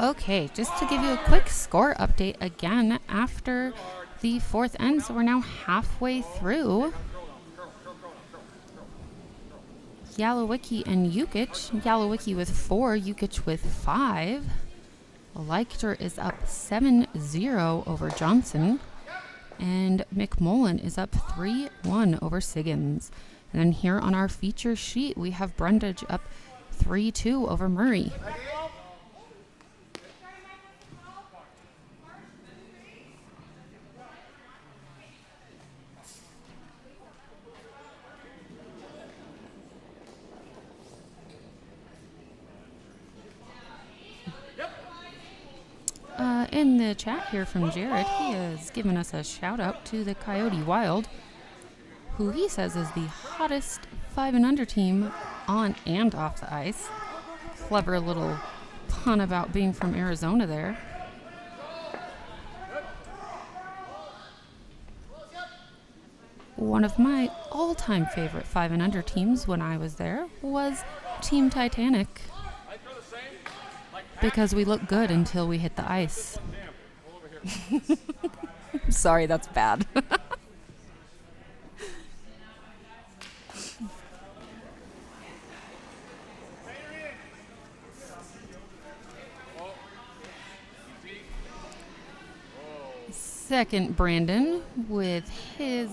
Okay, just to give you a quick score update again after the fourth end, so we're now halfway through. Yalowicki and Yukich. Yalowicki with 4, Yukich with 5. Leichter is up 7-0 over Johnson. And McMullen is up 3-1 over Siggins. And then here on our feature sheet, we have Brundidge up 3-2 over Murray. In the chat here from Jared, he has given us a shout out to the Coyote Wild, who he says is the hottest 5 and under team on and off the ice. Clever little pun about being from Arizona there. One of my all-time favorite 5 and under teams when I was there was Team Titanic, because we look good until we hit the ice. Sorry, that's bad. Second, Brandon with his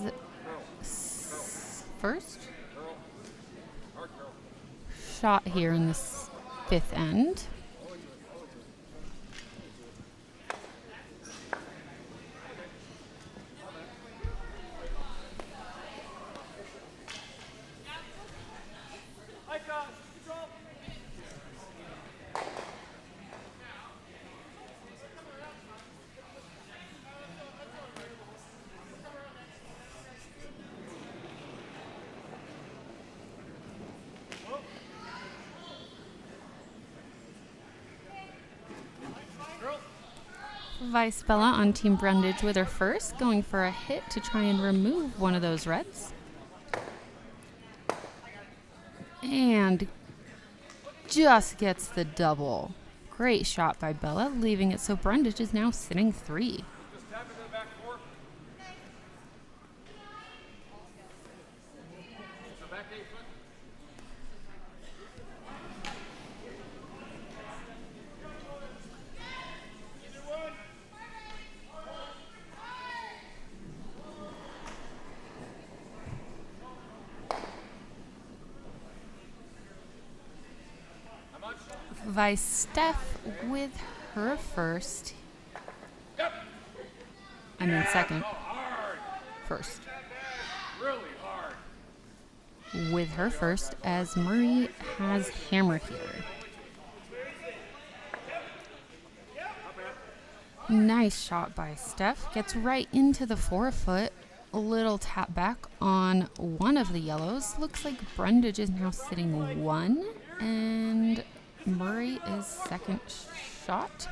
first shot here in this fifth end. Vice Bella on Team Brundidge with her first, going for a hit to try and remove one of those reds. And just gets the double. Great shot by Bella, leaving it so Brundidge is now sitting 3. Just tap into the back 4. So back 8 foot. Vice Steph with her first. I mean second. First. Really hard. With her first, as Murray has hammer here. Nice shot by Steph. Gets right into the 4-foot. A little tap back on one of the yellows. Looks like Brundidge is now sitting 1, and Murray is second shot.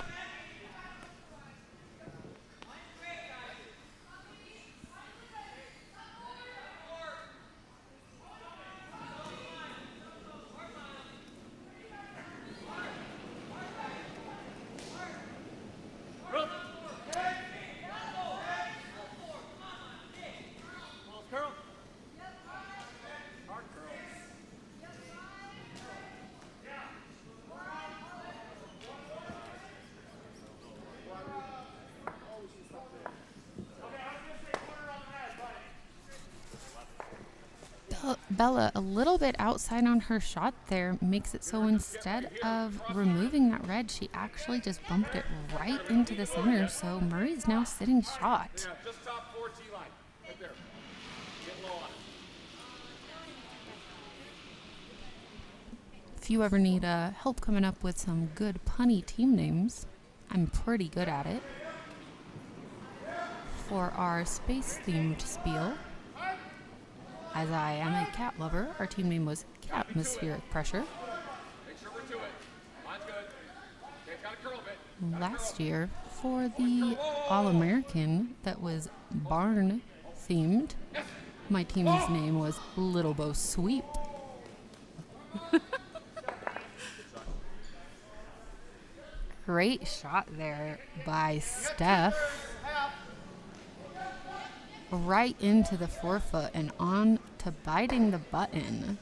Bella a little bit outside on her shot there, makes it so instead of removing that red, she actually just bumped it right into the center, so Murray's now sitting shot. Yeah, just top 4 T line. Right there. Get low on it. If you ever need help coming up with some good punny team names, I'm pretty good at it. For our space-themed spiel, as I am a cat lover, our team name was Catmospheric Pressure. Make sure we're to it. Line's good. Okay, it's got to curl a bit. Last year, for the All-American that was barn-themed, my team's name was Little Bo Sweep. Great shot there by Steph. Right into the forefoot and on to biting the button.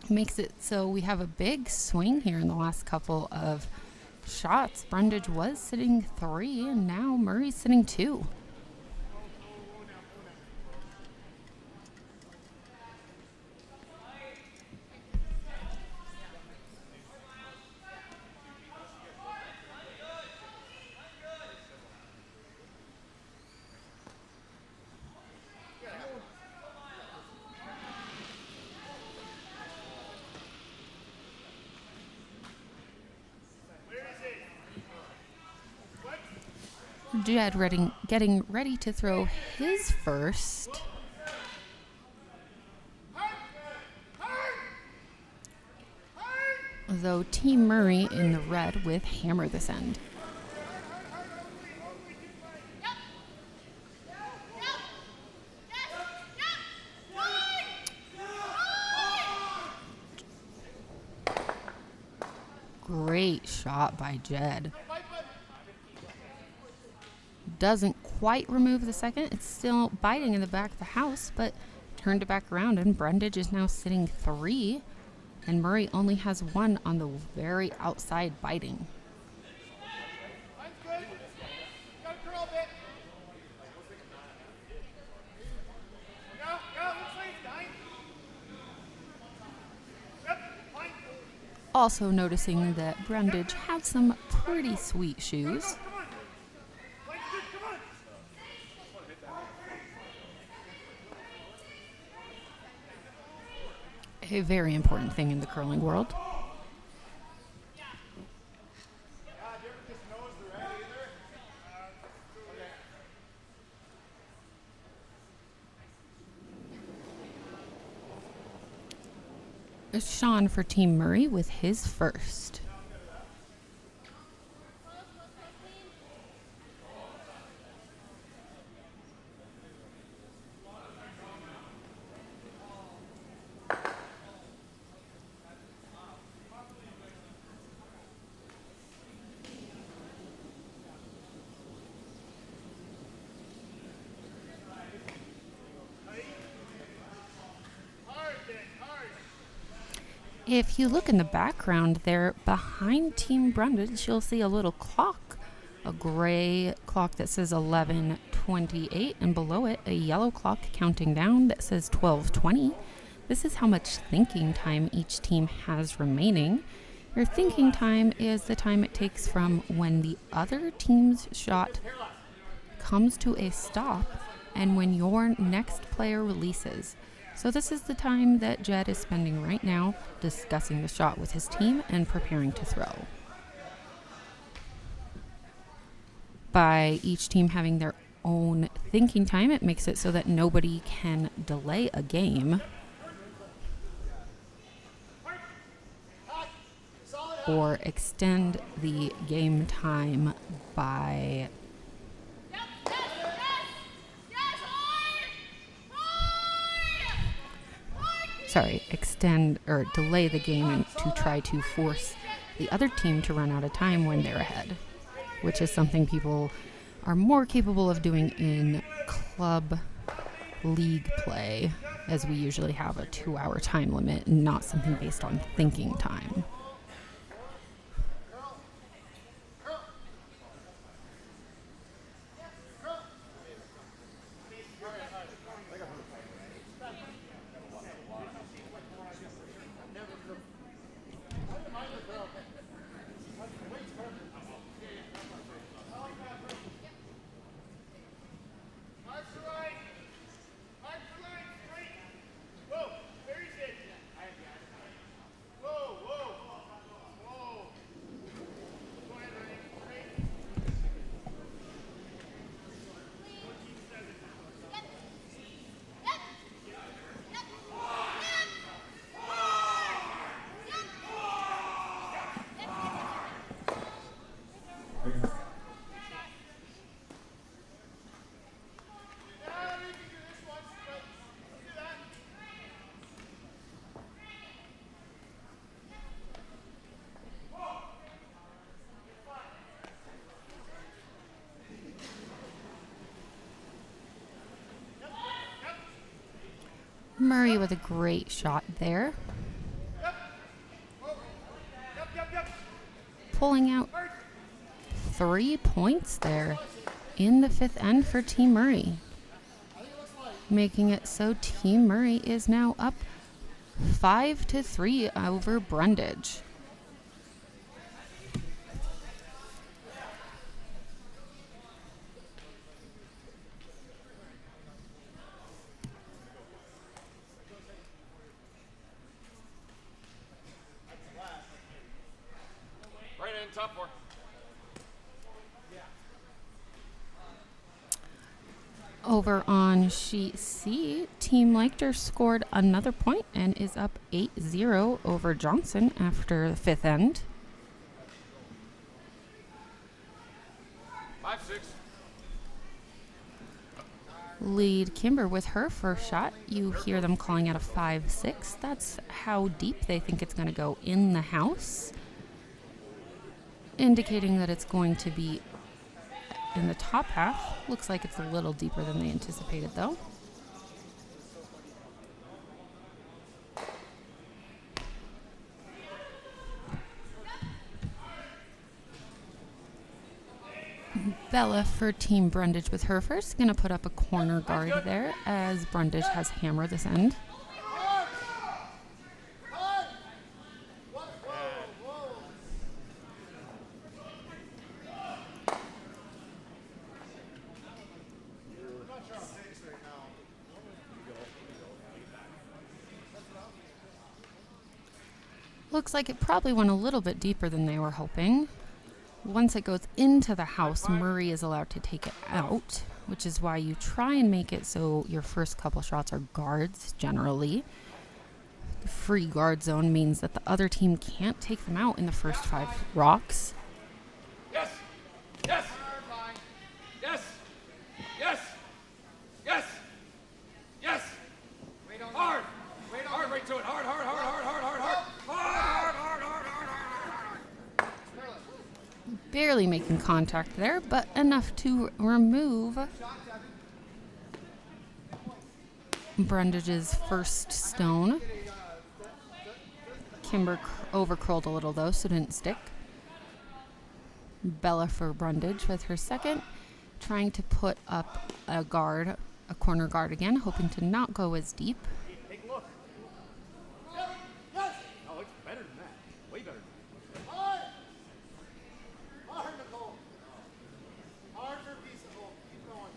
Makes it so we have a big swing here in the last couple of shots. Brundidge was sitting 3 and now Murray's sitting 2. Jed getting ready to throw his first. Though Team Murray in the red with hammer this end. Great shot by Jed. Doesn't quite remove the second. It's still biting in the back of the house, but turned it back around, and Brundidge is now sitting 3, and Murray only has 1 on the very outside biting. Also noticing that Brundidge has some pretty sweet shoes. A very important thing in the curling world. Sean for Team Murray with his first. If you look in the background there, behind Team Brundidge, you'll see a little clock, a gray clock that says 11:28, and below it, a yellow clock counting down that says 12:20. This is how much thinking time each team has remaining. Your thinking time is the time it takes from when the other team's shot comes to a stop and when your next player releases. So this is the time that Jed is spending right now discussing the shot with his team and preparing to throw. By each team having their own thinking time, it makes it so that nobody can delay a game or extend the game time by extend or delay the game and to try to force the other team to run out of time when they're ahead, which is something people are more capable of doing in club league play, as we usually have a 2-hour time limit and not something based on thinking time. Murray with a great shot there. Pulling out 3 points there in the 5th end for Team Murray. Making it so Team Murray is now up 5-3 over Brundidge. Right in, top 4. Over on sheet C, Team Leichter scored another point and is up 8-0 over Johnson after the 5th end. 5-6. Lead Kimber with her first shot. You hear them calling out a 5-6. That's how deep they think it's going to go in the house, indicating that it's going to be in the top half. Looks like it's a little deeper than they anticipated, though. Bella for Team Brundidge with her first. Going to put up a corner guard there as Brundidge has hammer this end. Looks like it probably went a little bit deeper than they were hoping. Once it goes into the house, Murray is allowed to take it out, which is why you try and make it so your first couple shots are guards, generally. The free guard zone means that the other team can't take them out in the first 5 rocks. Yes! Yes! Yes! Yes! Yes! Yes! Hard! Hard right to it. Hard, hard, hard, hard, hard, hard, hard. Hard, hard, hard, hard, hard, hard. Barely making contact there, but enough to remove Brundidge's first stone. Kimber over-curled a little, though, so didn't stick. Bella for Brundidge with her second, trying to put up a guard, a corner guard again, hoping to not go as deep. Take a look. Yes! Oh, it's better than that. Way better. Hard! Hard, Nicole. Hard for a piece, Nicole. Keep going.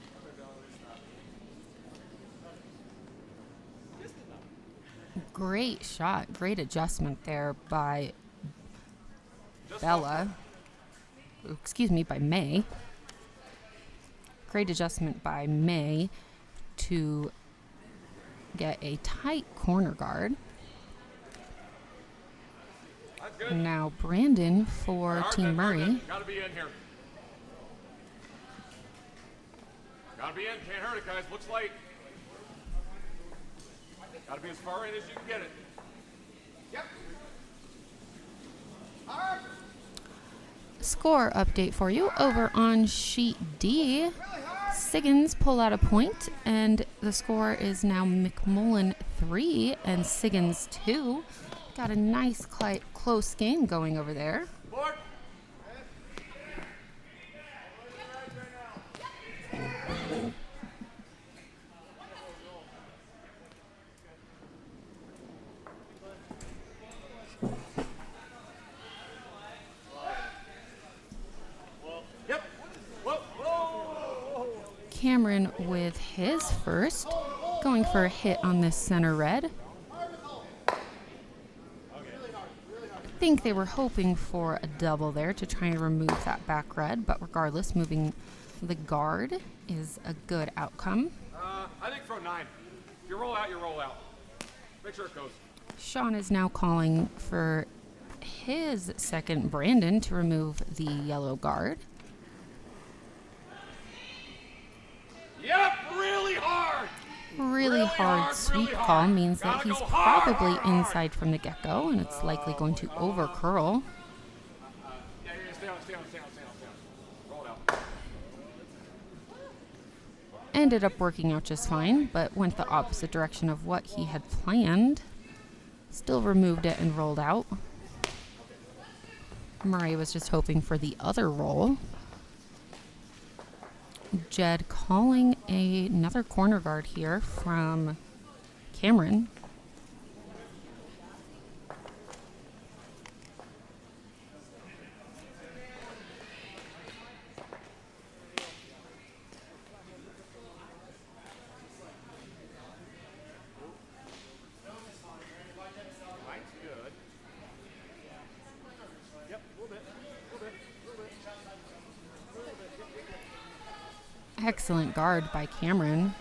Great shot, great adjustment there by Bella. Excuse me, by May. Great adjustment by May to get a tight corner guard. That's good. Now Brandon for Hard, Team hard, Murray. hard. Gotta be in here. Gotta be in. Can't hurt it, guys. Looks light. Gotta be as far in as you can get it. Yep. Hard. Score update for you over on sheet D. Siggins pull out a point, and the score is now McMullen 3 and Siggins 2. Got a nice close game going over there. Board. Yep. Whoa, whoa. Cameron with his first, going for a hit on this center red. I think they were hoping for a double there to try and remove that back red, but regardless, moving the guard is a good outcome. I think throw 9. If you roll out, you roll out. Make sure it goes. Sean is now calling for his second Brandon to remove the yellow guard. Yep, really hard. Really hard sweep call means that he's probably inside from the get-go, and it's likely going to over-curl. Yeah, stay on. Roll it out. ended up working out just fine, but went the opposite direction of what he had planned. Still removed it and rolled out. Murray was just hoping for the other roll. Jed calling another corner guard here from Cameron. Excellent guard by Cameron.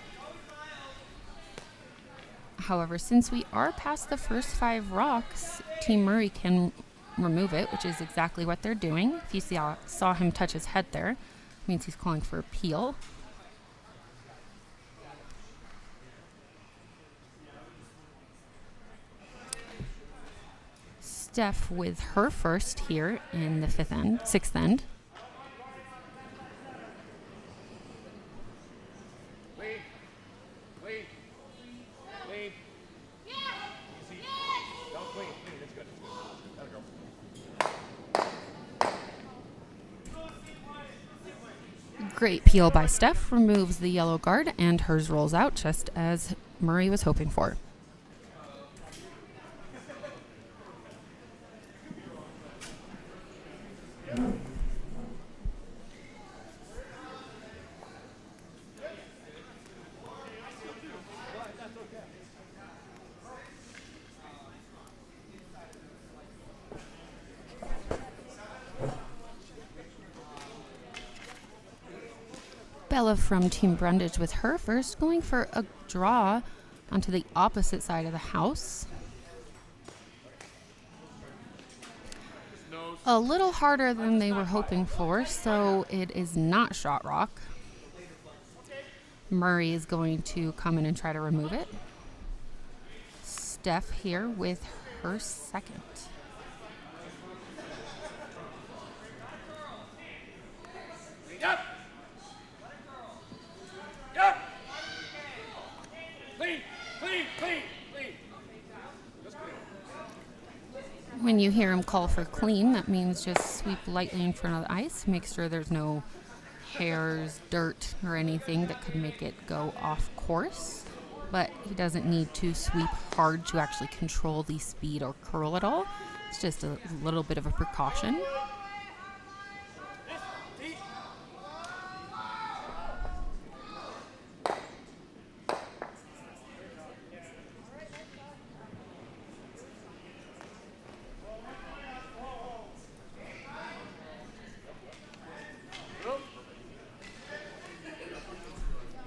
However, since we are past the first 5 rocks, Team Murray can remove it, which is exactly what they're doing. If you saw him touch his head there, means he's calling for a peel. Steph with her first here in the 6th end. Great peel by Steph, removes the yellow guard, and hers rolls out just as Murray was hoping for. Bella from Team Brundidge with her first, going for a draw onto the opposite side of the house. A little harder than they were hoping for, so it is not shot rock. Murray is going to come in and try to remove it. Steph here with her second. Yep. Yep. Clean, clean, clean, clean. Just clean. When you hear him call for clean, that means just sweep lightly in front of the ice. Make sure there's no hairs, dirt, or anything that could make it go off course. But he doesn't need to sweep hard to actually control the speed or curl at all. It's just a little bit of a precaution.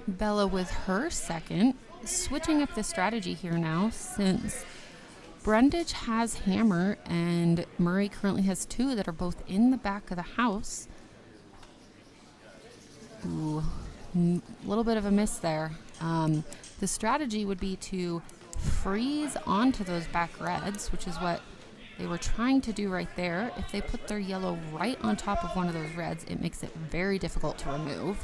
Bella with her second, switching up the strategy here now since Brundidge has hammer and Murray currently has 2 that are both in the back of the house. Ooh, a little bit of a miss there. The strategy would be to freeze onto those back reds, which is what they were trying to do right there. If they put their yellow right on top of one of those reds, it makes it very difficult to remove.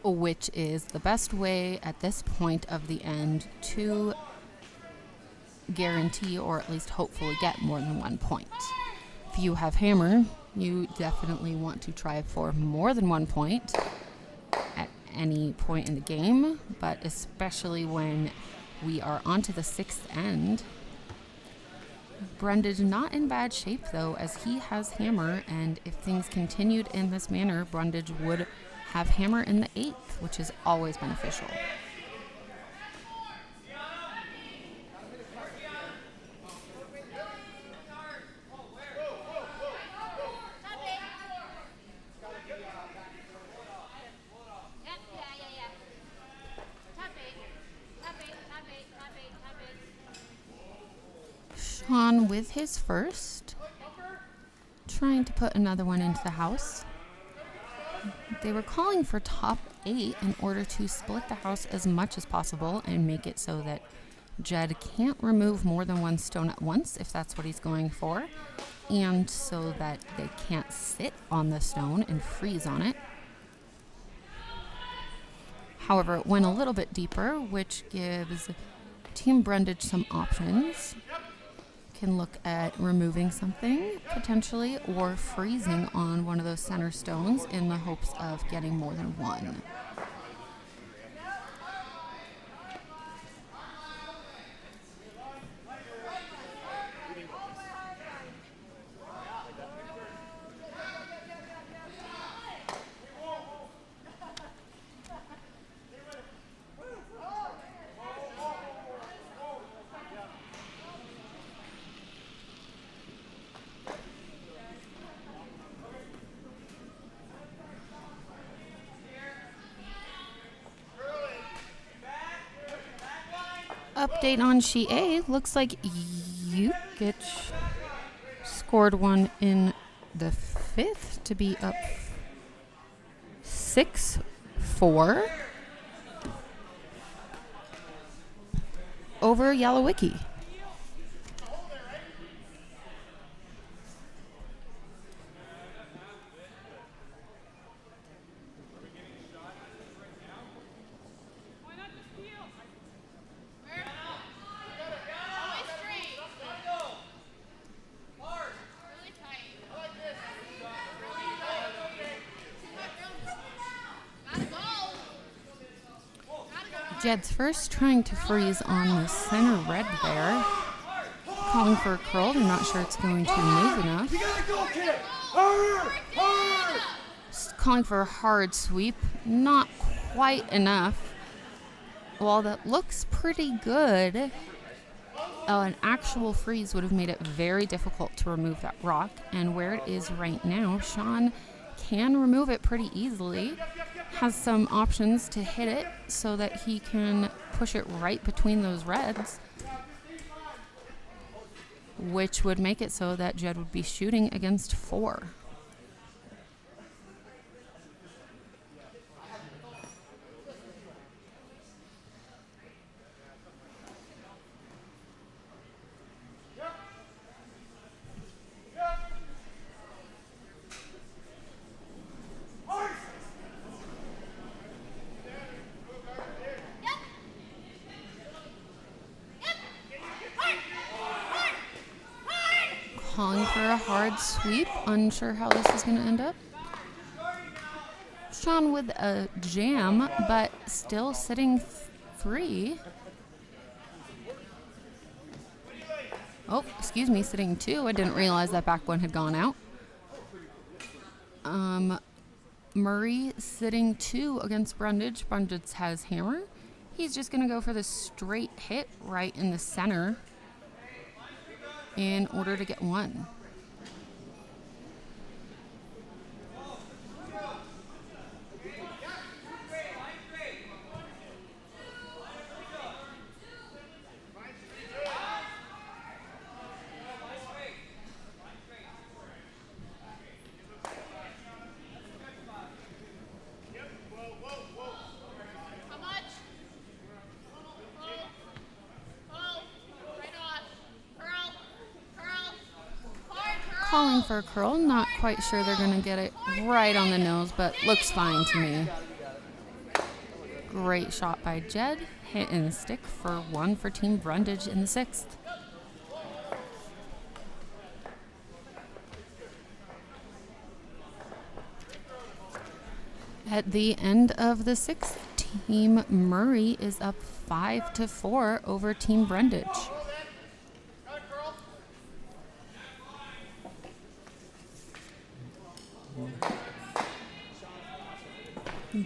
Which is the best way at this point of the end to guarantee or at least hopefully get more than 1 point. If you have hammer, you definitely want to try for more than 1 point at any point in the game, but especially when we are onto the 6th end. Brundidge not in bad shape though, as he has hammer, and if things continued in this manner, Brundidge would have hammer in the 8th, which is always beneficial. Sean with his first, trying to put another one into the house. They were calling for top 8 in order to split the house as much as possible and make it so that Jed can't remove more than 1 stone at once if that's what he's going for. and so that they can't sit on the stone and freeze on it. However, it went a little bit deeper, which gives Team Brundidge some options. Can look at removing something, potentially, or freezing on one of those center stones in the hopes of getting more than one. Update on Sheet A. Looks like Jukic scored one in the 5th to be up 6-4 over Yelowicki. Jed's first trying to freeze on the center red there. Calling for a curl. They're not sure it's going to move enough. Calling for a hard sweep. Not quite enough. While that looks pretty good, an actual freeze would have made it very difficult to remove that rock. And where it is right now, Sean can remove it pretty easily. Has some options to hit it so that he can push it right between those reds, which would make it so that Jed would be shooting against 4. Calling for a hard sweep. Unsure how this is going to end up. Sean with a jam, but still sitting 3. Oh, excuse me, sitting 2. I didn't realize that back one had gone out. Murray sitting 2 against Brundidge. Brundidge has hammer. He's just going to go for the straight hit right in the center in order to get 1. Calling for a curl. Not quite sure they're going to get it right on the nose, but looks fine to me. Great shot by Jed. Hit in the stick for 1 for Team Brundidge in the 6th. At the end of the 6th, Team Murray is up 5-4 over Team Brundidge.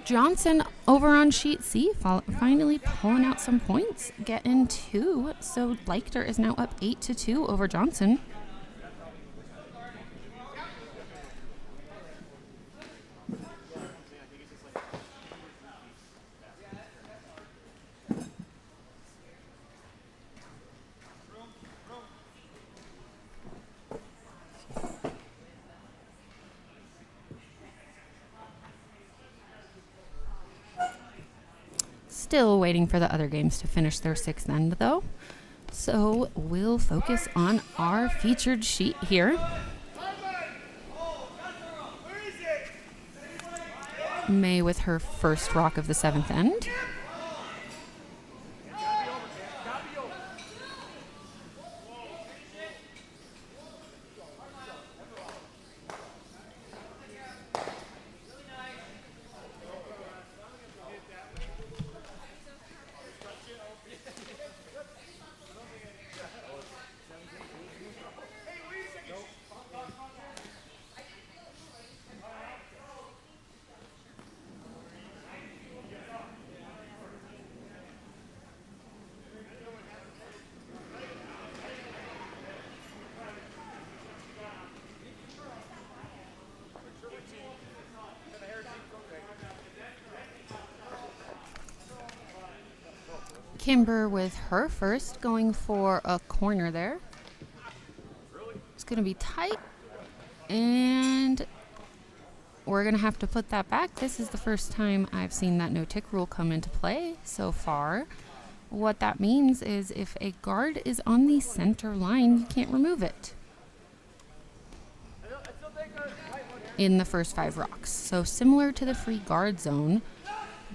Johnson over on sheet C, finally pulling out some points, getting 2. So Leichter is now up 8-2 over Johnson. Still waiting for the other games to finish their 6th end, though. So we'll focus on our featured sheet here. May with her first rock of the 7th end. Kimber with her first, going for a corner there. It's going to be tight, and we're going to have to put that back. This is the first time I've seen that no-tick rule come into play so far. What that means is if a guard is on the center line, you can't remove it in the first 5 rocks. So similar to the free guard zone,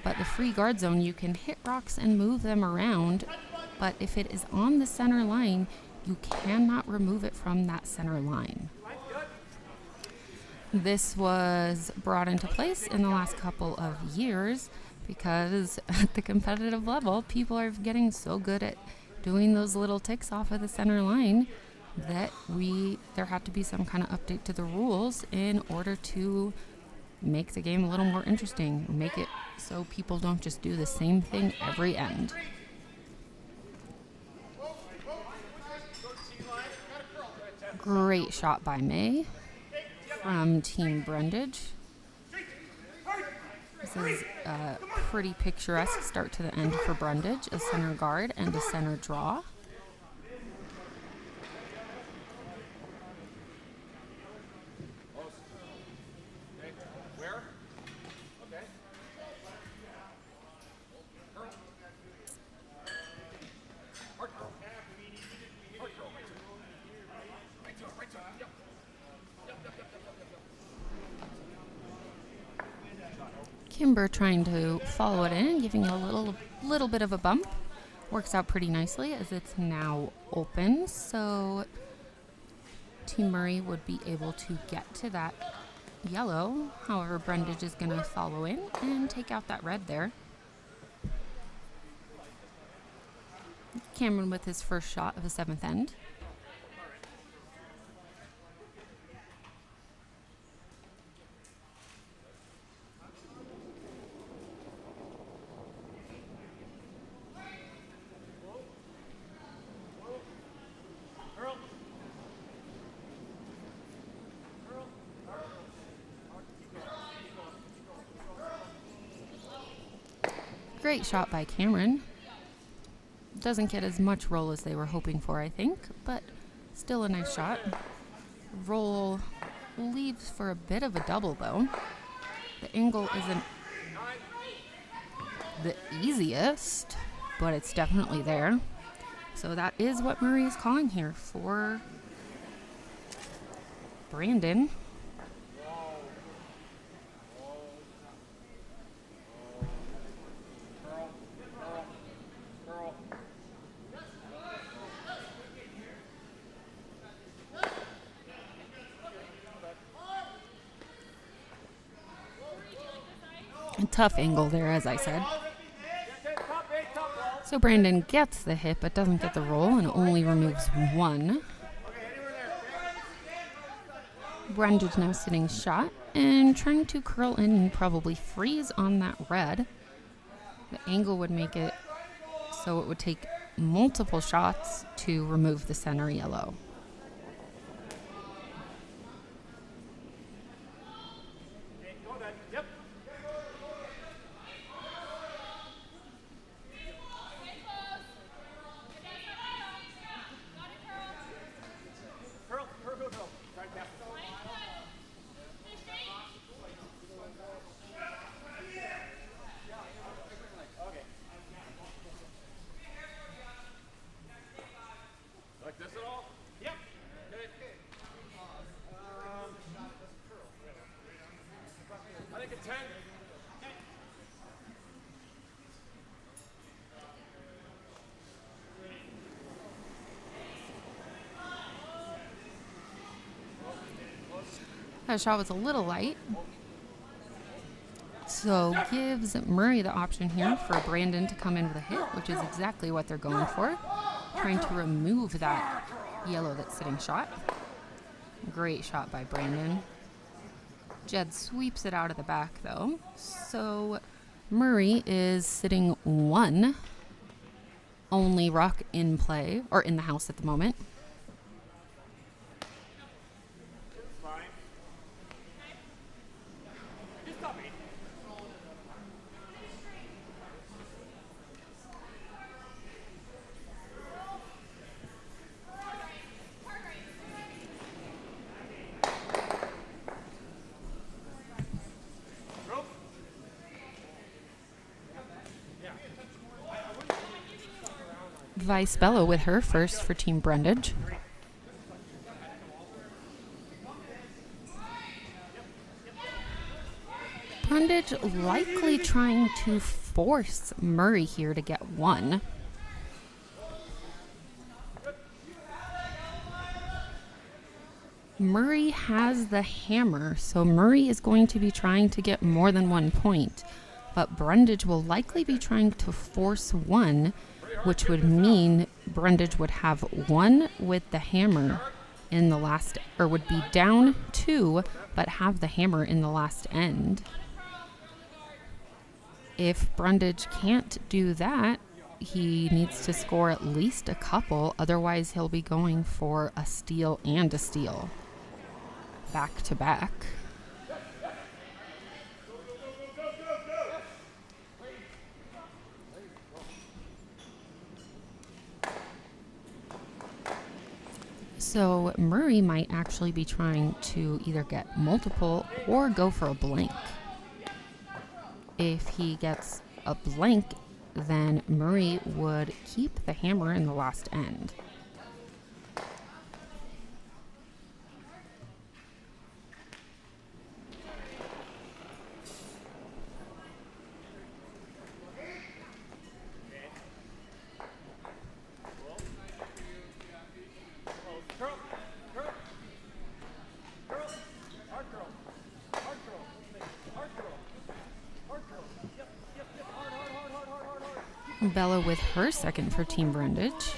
but the free guard zone, you can hit rocks and move them around, but if it is on the center line, you cannot remove it from that center line. This was brought into place in the last couple of years because at the competitive level, people are getting so good at doing those little ticks off of the center line that there had to be some kind of update to the rules in order to make the game a little more interesting, make it so people don't just do the same thing every end. Great shot by May from Team Brundidge. This is a pretty picturesque start to the end for Brundidge, a center guard and a center draw. Kimber trying to follow it in, giving it a little bit of a bump. Works out pretty nicely as it's now open, so Team Murray would be able to get to that yellow. However, Brundidge is going to follow in and take out that red there. Cameron with his first shot of the 7th end. Great shot by Cameron. Doesn't get as much roll as they were hoping for, I think, but still a nice shot. Roll leaves for a bit of a double, though. The angle isn't the easiest, but it's definitely there. So that is what Murray is calling here for Brandon. A tough angle there, as I said. So Brandon gets the hit, but doesn't get the roll, and only removes 1. Brundidge now sitting shot and trying to curl in and probably freeze on that red. The angle would make it so it would take multiple shots to remove the center yellow. Like this at all? Yep. Okay. I think a 10. That shot was a little light. So gives Murray the option here for Brandon to come in with a hit, which is exactly what they're going for. Trying to remove that yellow that's sitting shot. Great shot by Brandon. Jed sweeps it out of the back though. So Murray is sitting 1. Only rock in play, or in the house at the moment. Vice Bella with her first for Team Brundidge. Brundidge likely trying to force Murray here to get 1. Murray has the hammer, so Murray is going to be trying to get more than 1 point. But Brundidge will likely be trying to force 1, which would mean Brundidge would have 1 with the hammer in the last, or would be down 2, but have the hammer in the last end. If Brundidge can't do that, he needs to score at least a couple, otherwise he'll be going for a steal and a steal. Back to back. So Murray might actually be trying to either get multiple or go for a blank. If he gets a blank, then Murray would keep the hammer in the last end. Bella with her second for Team Brundidge.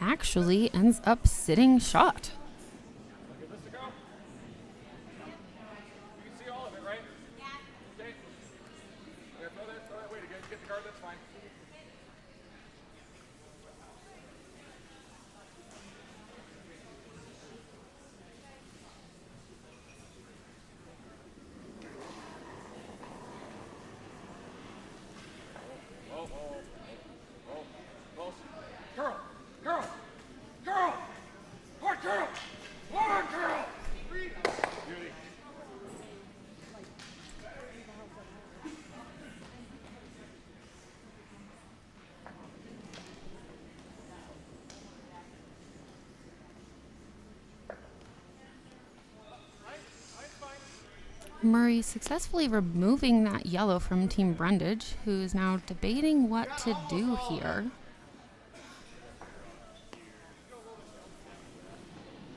Actually ends up sitting shot. Give this a go. You can see all of it, right? Yeah. Okay. Yeah, throw that way to get the guard, that's fine. Murray successfully removing that yellow from Team Brundidge, who is now debating what to do here.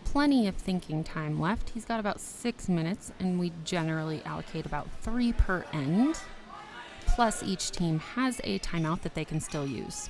Plenty of thinking time left. He's got about 6 minutes, and we generally allocate about 3 per end. Plus, each team has a timeout that they can still use.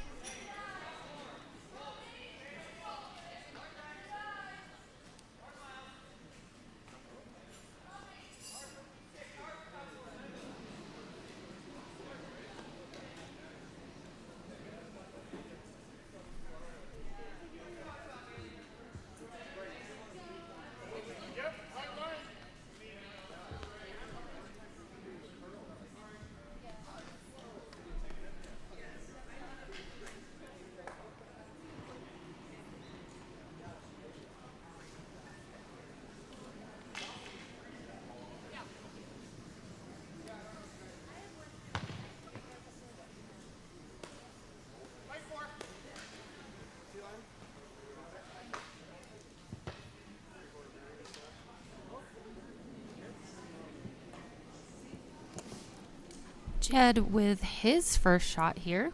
Jed with his first shot here.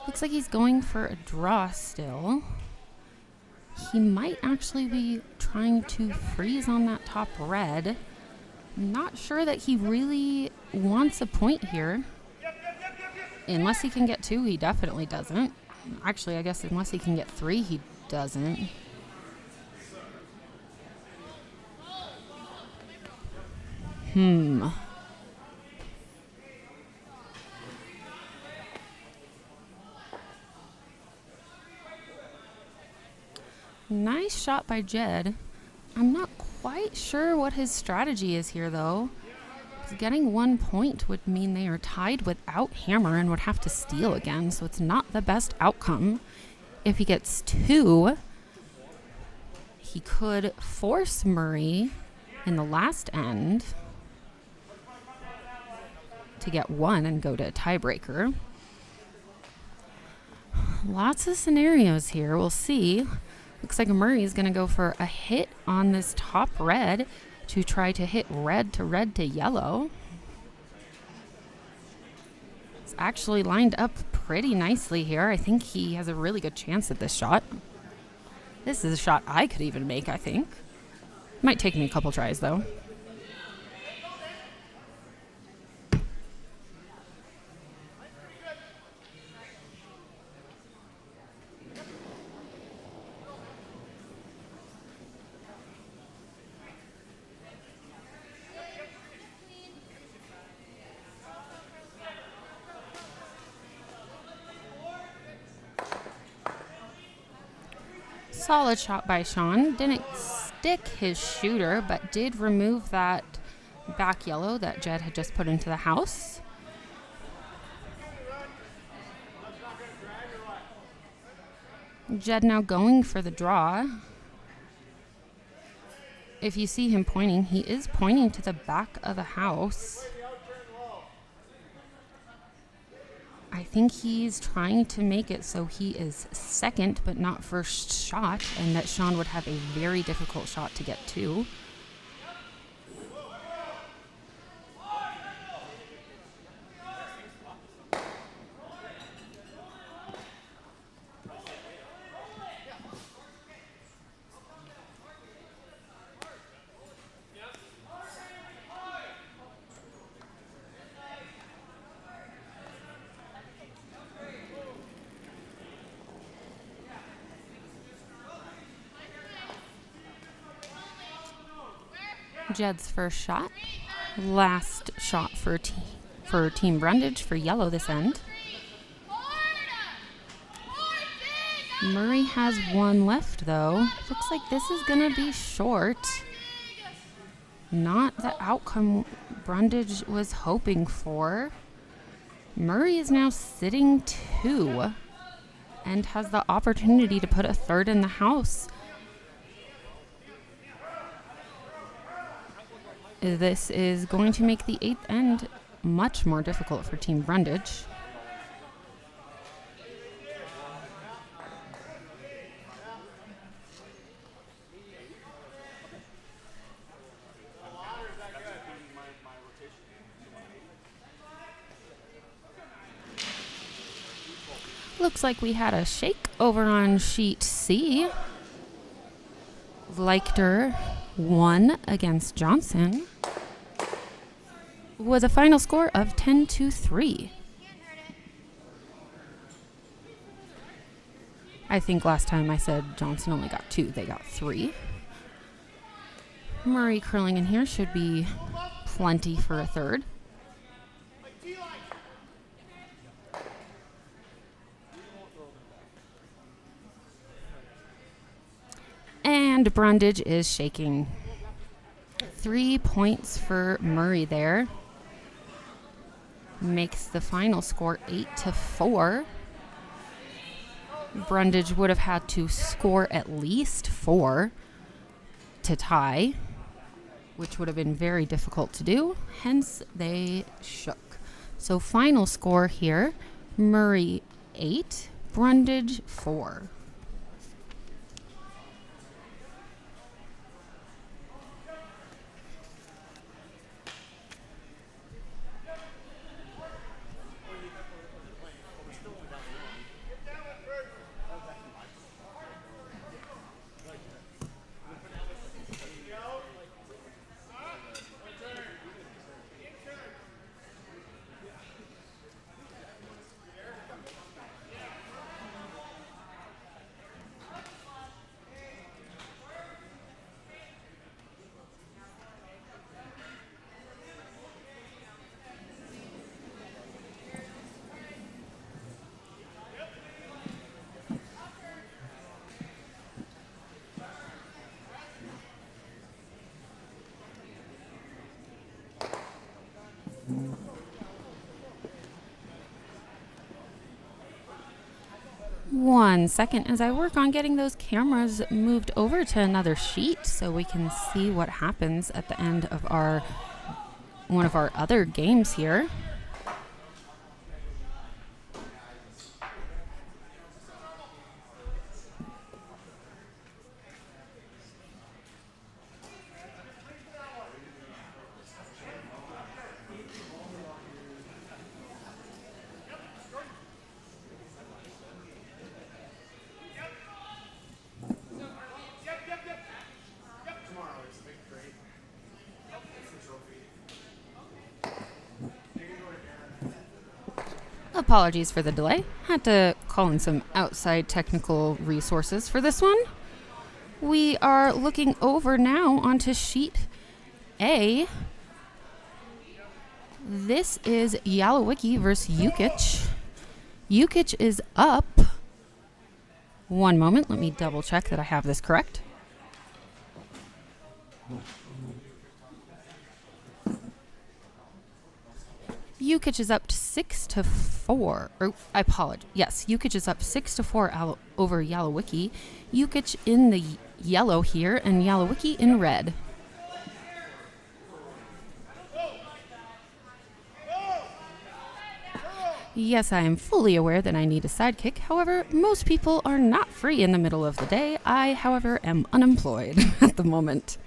Looks like he's going for a draw still. He might actually be trying trying to freeze on that top red. I'm not sure that he really wants a point here. Unless he can get 2, he definitely doesn't. Actually, I guess unless he can get 3, he doesn't. Nice shot by Jed. I'm not quite sure what his strategy is here, though. Getting 1 point would mean they are tied without hammer and would have to steal again, so it's not the best outcome. If he gets 2, he could force Murray in the last end to get 1 and go to a tiebreaker. Lots of scenarios here. We'll see. Looks like Murray is going to go for a hit on this top red to try to hit red to yellow. It's actually lined up pretty nicely here. I think he has a really good chance at this shot. This is a shot I could even make, I think. Might take me a couple tries, though. Solid shot by Sean. Didn't stick his shooter, but did remove that back yellow that Jed had just put into the house. Jed now going for the draw. If you see him pointing, he is pointing to the back of the house. I think he's trying to make it so he is second but not first shot, and that Sean would have a very difficult shot to get to. Jed's first shot. Last shot for Team Brundidge for yellow this end. Murray has 1 left, though. Looks like this is going to be short. Not the outcome Brundidge was hoping for. Murray is now sitting 2 and has the opportunity to put a third in the house. This is going to make the 8th end much more difficult for Team Brundidge. Looks like we had a shake over on sheet C. Leichter won against Johnson with a final score of 10-3. I think last time I said Johnson only got 2, they got 3. Murray curling in here should be plenty for a third. And Brundidge is shaking. 3 points for Murray there. Makes the final score 8-4. Brundidge would have had to score at least 4 to tie, which would have been very difficult to do. Hence, they shook. So final score here, Murray 8, Brundidge 4. 1 second as I work on getting those cameras moved over to another sheet so we can see what happens at the end of one of our other games here. Apologies for the delay. Had to call in some outside technical resources for this one. We are looking over now onto sheet A. This is Yalowicki versus Jukic. Jukic is up. One moment, let me double check that I have this correct. Jukic is up 6-4. Or I apologize. Yes, Jukic is up 6-4 over Yalowicki. Jukic in the yellow here and Yalowicki in red. Yes, I am fully aware that I need a sidekick. However, most people are not free in the middle of the day. I, however, am unemployed at the moment.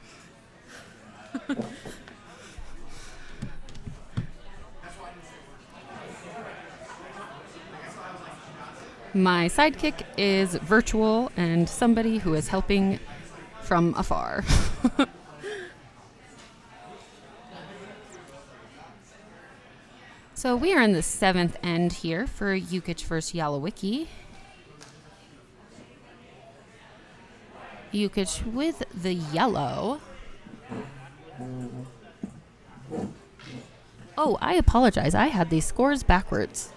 My sidekick is virtual and somebody who is helping from afar. So we are in the 7th end here for Jukic versus Yalowicki. Jukic with the yellow. Oh, I apologize. I had these scores backwards.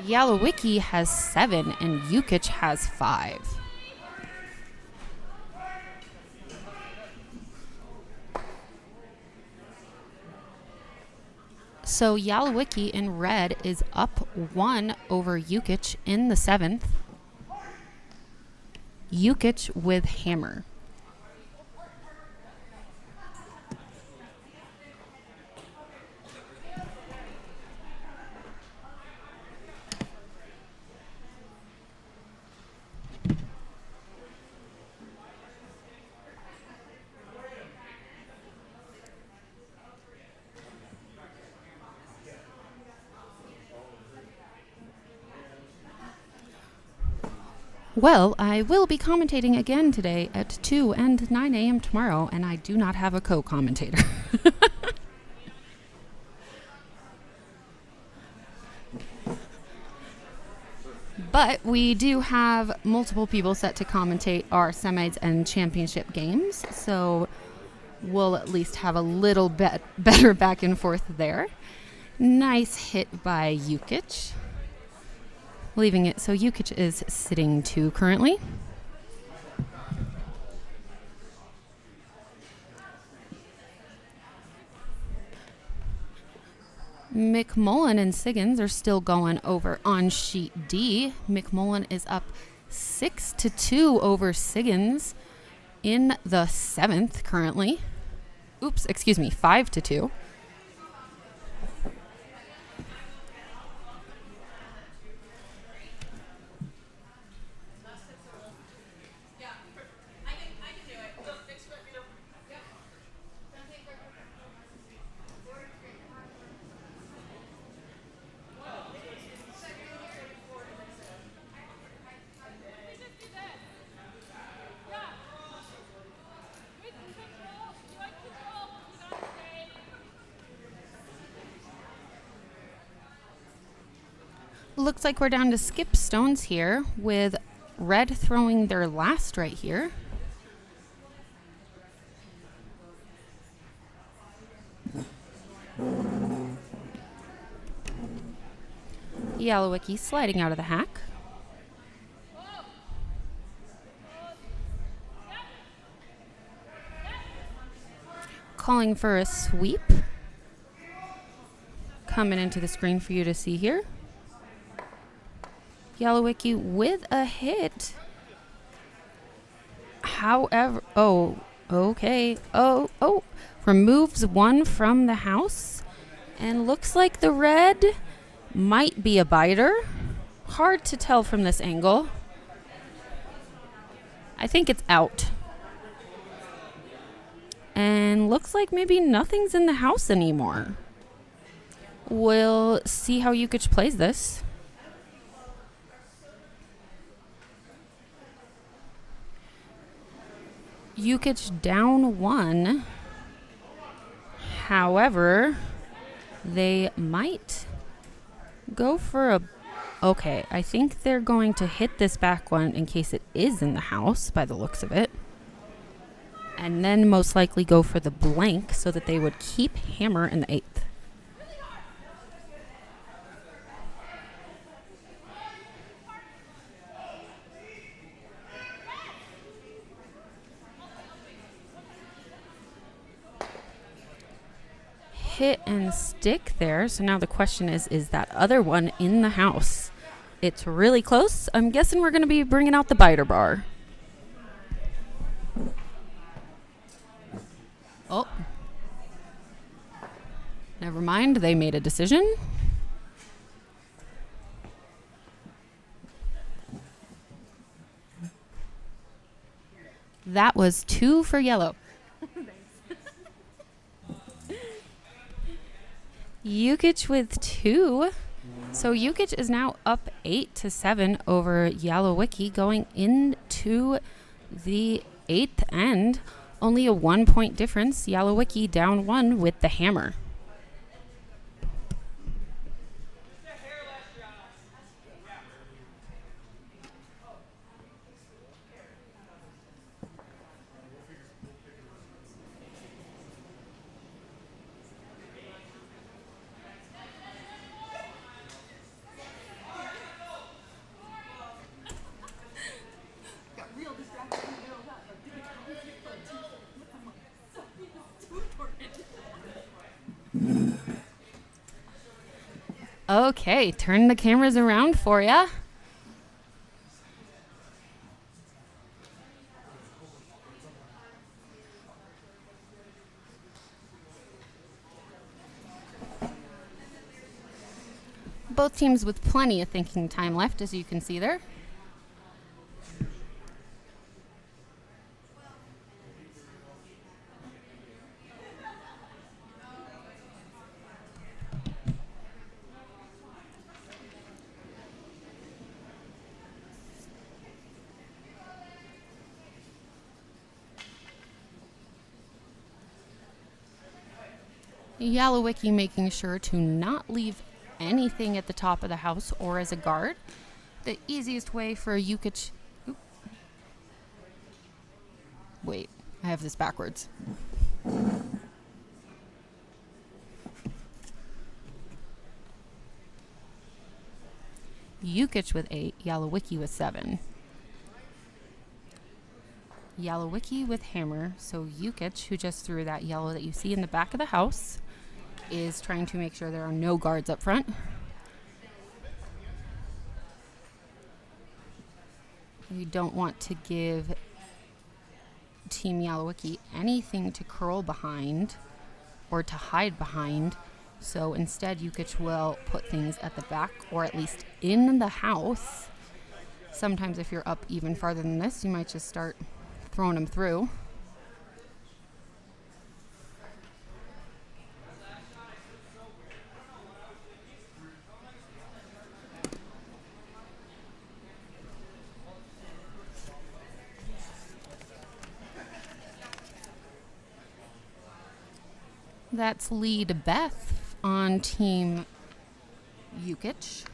Yalowicki has 7 and Jukic has 5. So Yalowicki in red is up 1 over Jukic in the 7th. Jukic with hammer. Well, I will be commentating again today at 2 and 9 a.m. tomorrow, and I do not have a co-commentator. But we do have multiple people set to commentate our semis and championship games, so we'll at least have a little bit better back and forth there. Nice hit by Jukic. Leaving it so Jukic is sitting 2 currently. McMullen and Siggins are still going over on sheet D. McMullen is up 6-2 over Siggins in the 7th currently. Oops, excuse me, 5-2. Looks like we're down to skip stones here with red throwing their last right here. Yalowicki sliding out of the hack. calling for a sweep. Coming into the screen for you to see here. Yellowicky with a hit. However, okay. Removes one from the house. And looks like the red might be a biter. Hard to tell from this angle. I think it's out. And looks like maybe nothing's in the house anymore. We'll see how Yukich plays this. Yukich down 1. However, they might go for a... Okay, I think they're going to hit this back one in case it is in the house, by the looks of it. And then most likely go for the blank so that they would keep hammer in the 8th. Hit and stick there. So now the question is that other one in the house? It's really close. I'm guessing we're going to be bringing out the biter bar. Oh. Never mind. They made a decision. That was 2 for yellow. Yukich with 2. So Yukich is now up 8-7 over Yellowicky going into the 8th end. Only a 1-point difference. Yellowicky down 1 with the hammer. Okay, turn the cameras around for ya. Both teams with plenty of thinking time left, as you can see there. Yellowicky making sure to not leave anything at the top of the house or as a guard. The easiest way for Yukich... Wait, I have this backwards. Yukich with 8, Yellowicky with 7. Yellowicky with hammer, so Yukich, who just threw that yellow that you see in the back of the house, is trying to make sure there are no guards up front. We don't want to give Team Yellowicky anything to curl behind or to hide behind, so instead Yukich will put things at the back or at least in the house. Sometimes if you're up even farther than this, you might just start throwing them through. That's lead Beth on Team Yukich.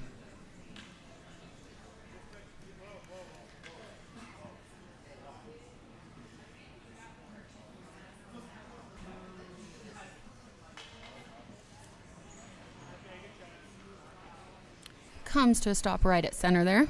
Comes to a stop right at center there.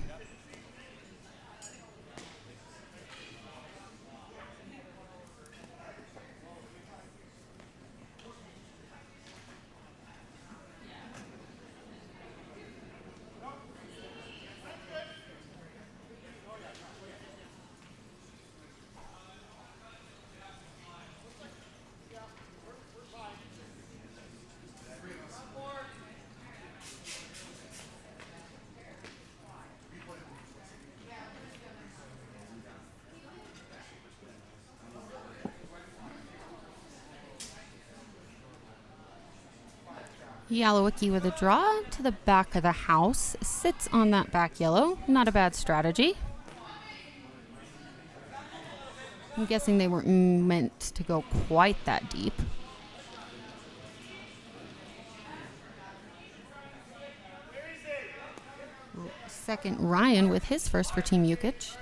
Yalowicki with a draw to the back of the house. Sits on that back yellow. Not a bad strategy. I'm guessing they weren't meant to go quite that deep. Second, Ryan with his first for Team Yukich.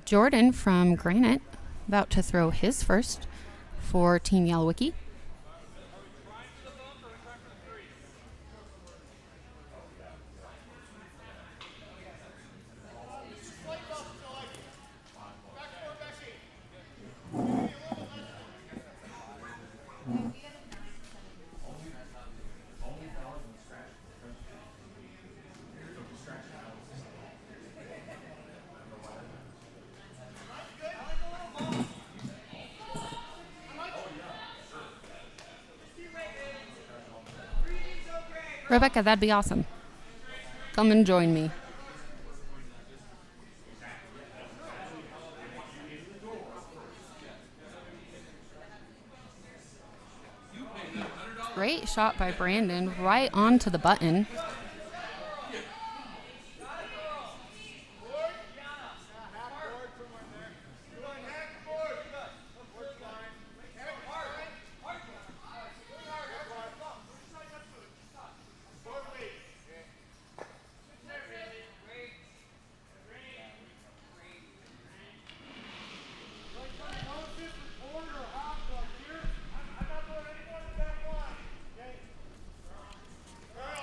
Jordan from Granite about to throw his first for Team Yalowicki. Rebecca, that'd be awesome. Come and join me. Great shot by Brandon, right onto the button.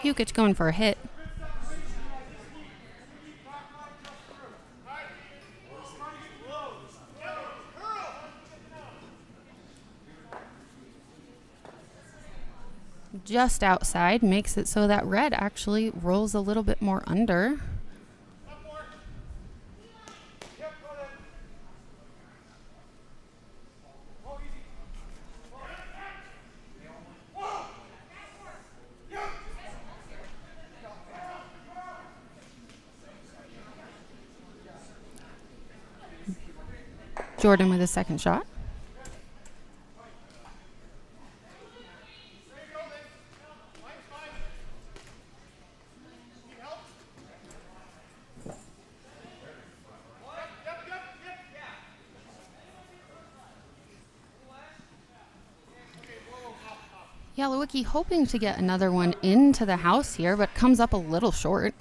Yukich going for a hit. Just outside makes it so that red actually rolls a little bit more under. Jordan with a second shot. Yalowicki hoping to get another one into the house here, but comes up a little short.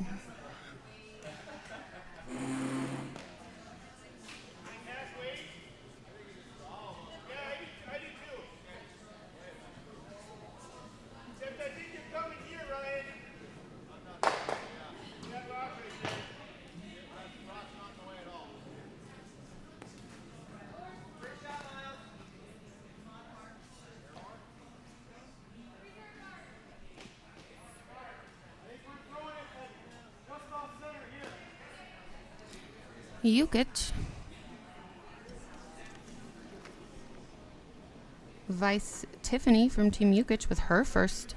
Yukich. Vice Tiffany from Team Yukich with her first.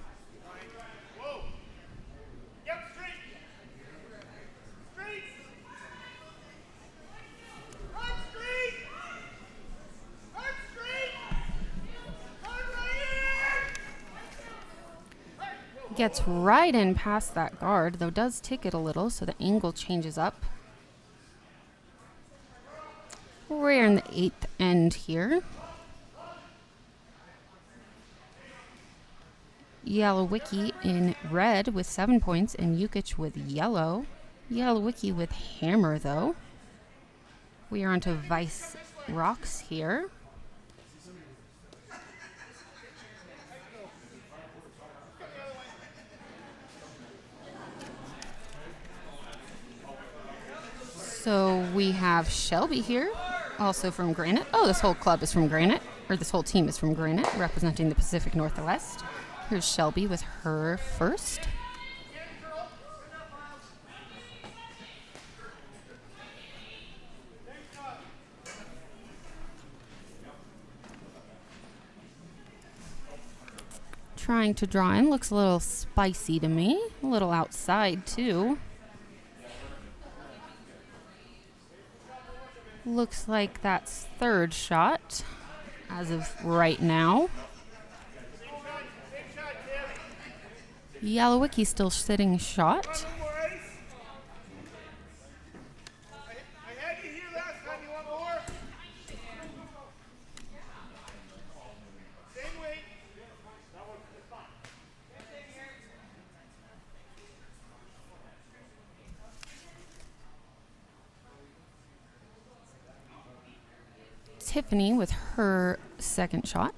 Gets right in past that guard, though does tick it a little, so the angle changes up. We're in the 8th end here. Yalowicki in red with 7 points and Yukich with yellow. Yalowicki with hammer, though. We are onto Vice Rocks here. So we have Shelby here, also from Granite. Oh, this whole club is from Granite, or this whole team is from Granite, representing the Pacific Northwest. Here's Shelby with her first. trying to draw in. Looks a little spicy to me. A little outside, too. Looks like that's third shot as of right now. Yalowicki still sitting shot. I had you here last time. You want more? Same weight. Tiffany with her second shot.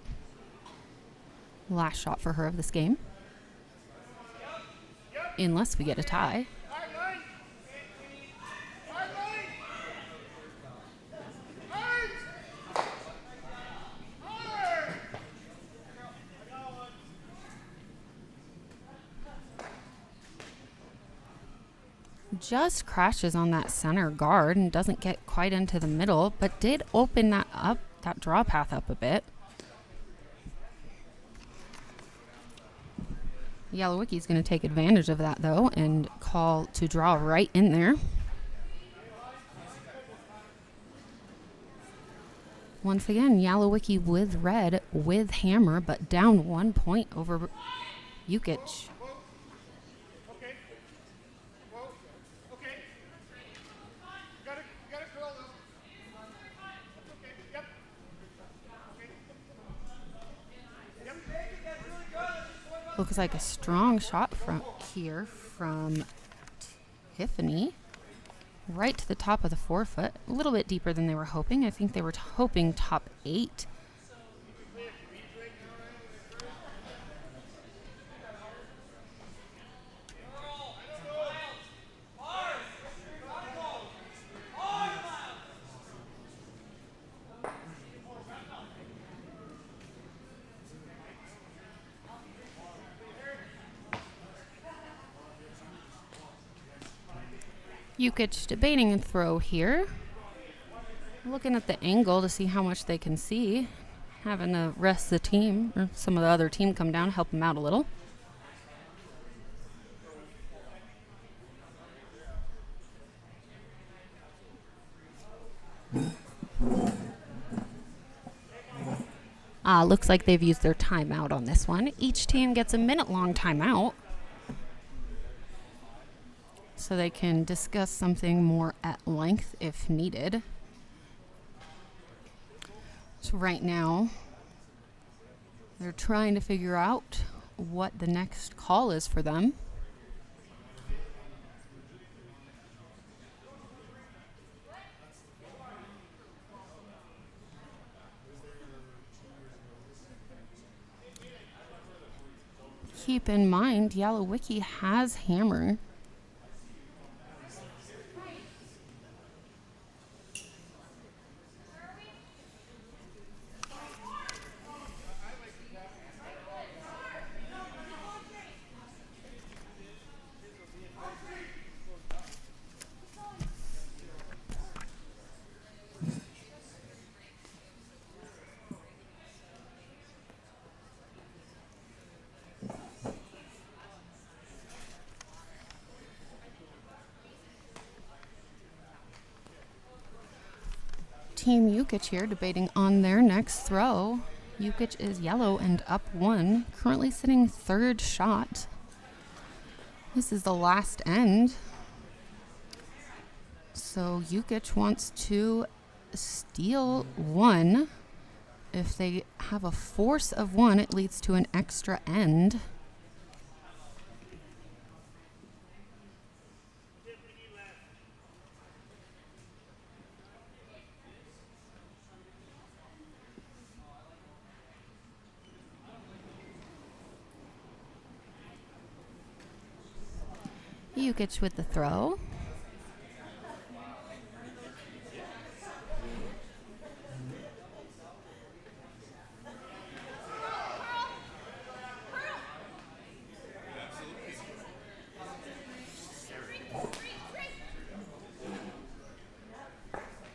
Last shot for her of this game. Unless we get a tie. Hard line. Hard line. Hard. Hard. Just crashes on that center guard and doesn't get quite into the middle, but did open that up, that draw path up a bit. Yalowicki's going to take advantage of that, though, and call to draw right in there. Once again, Yalowicki with red, with hammer, but down 1 point over Jukic. Okay. Whoa. Okay. You gotta curl though. That's okay. Yep. Okay. Yep. Looks like a strong shot from here from Tiffany. Right to the top of the forefoot. A little bit deeper than they were hoping. I think they were hoping top 8. Jukic debating a throw here. Looking at the angle to see how much they can see. Having the rest of the team, or some of the other team, come down, help them out a little. Looks like they've used their timeout on this one. Each team gets a minute-long timeout, so they can discuss something more at length if needed. So right now, they're trying to figure out what the next call is for them. Keep in mind, Yalowicki has hammer. Team Jukic here debating on their next throw. Jukic is yellow and up 1, currently sitting third shot. This is the last end. So Jukic wants to steal 1. If they have a force of 1, it leads to an extra end. Jukic with the throw.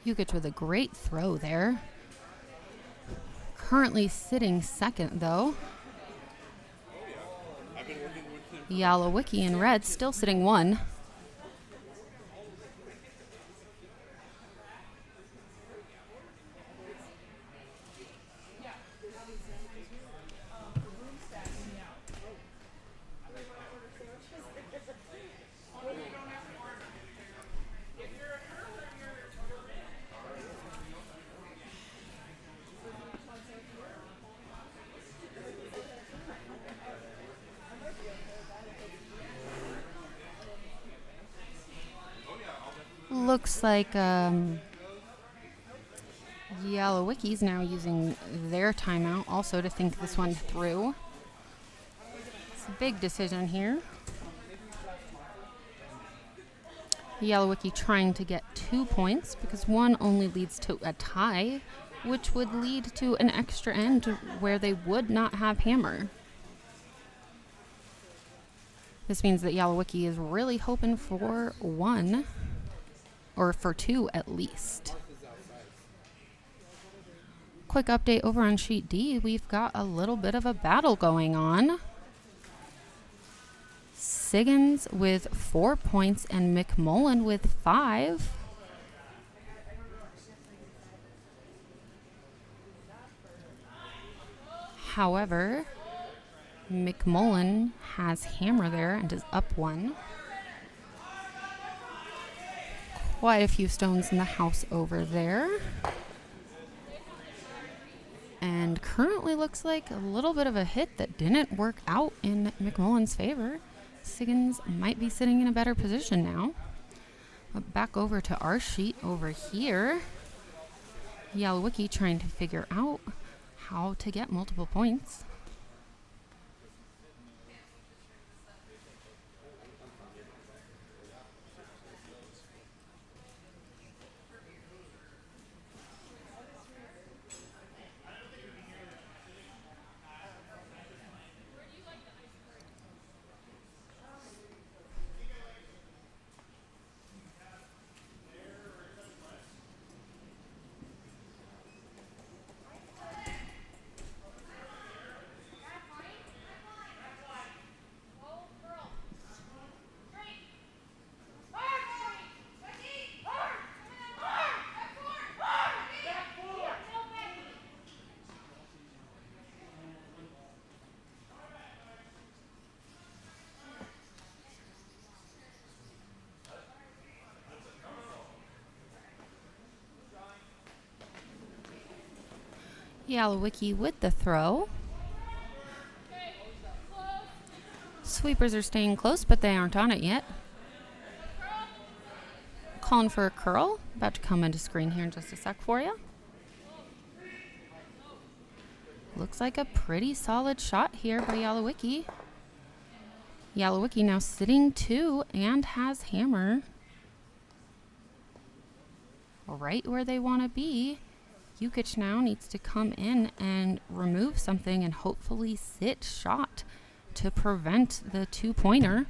Jukic with a great throw there. Currently sitting second, though. Yalowicki in red still sitting 1. Looks like Yalowicki's now using their timeout also to think this one through. It's a big decision here. Yalowicki trying to get 2 points because 1 only leads to a tie, which would lead to an extra end where they would not have hammer. This means that Yalowicki is really hoping for 1. Or for 2 at least. Quick update over on sheet D. We've got a little bit of a battle going on. Siggins with 4 points and McMullen with 5. However, McMullen has hammer there and is up 1. Quite a few stones in the house over there. And currently looks like a little bit of a hit that didn't work out in McMullen's favor. Siggins might be sitting in a better position now. But back over to our sheet over here. Yalowicki trying to figure out how to get multiple points. Yalowicki with the throw. Sweepers are staying close, but they aren't on it yet. Calling for a curl. About to come into screen here in just a sec for you. Looks like a pretty solid shot here by Yalowicki. Yalowicki now sitting 2 and has hammer. Right where they want to be. Jukic now needs to come in and remove something and hopefully sit shot to prevent the 2-pointer.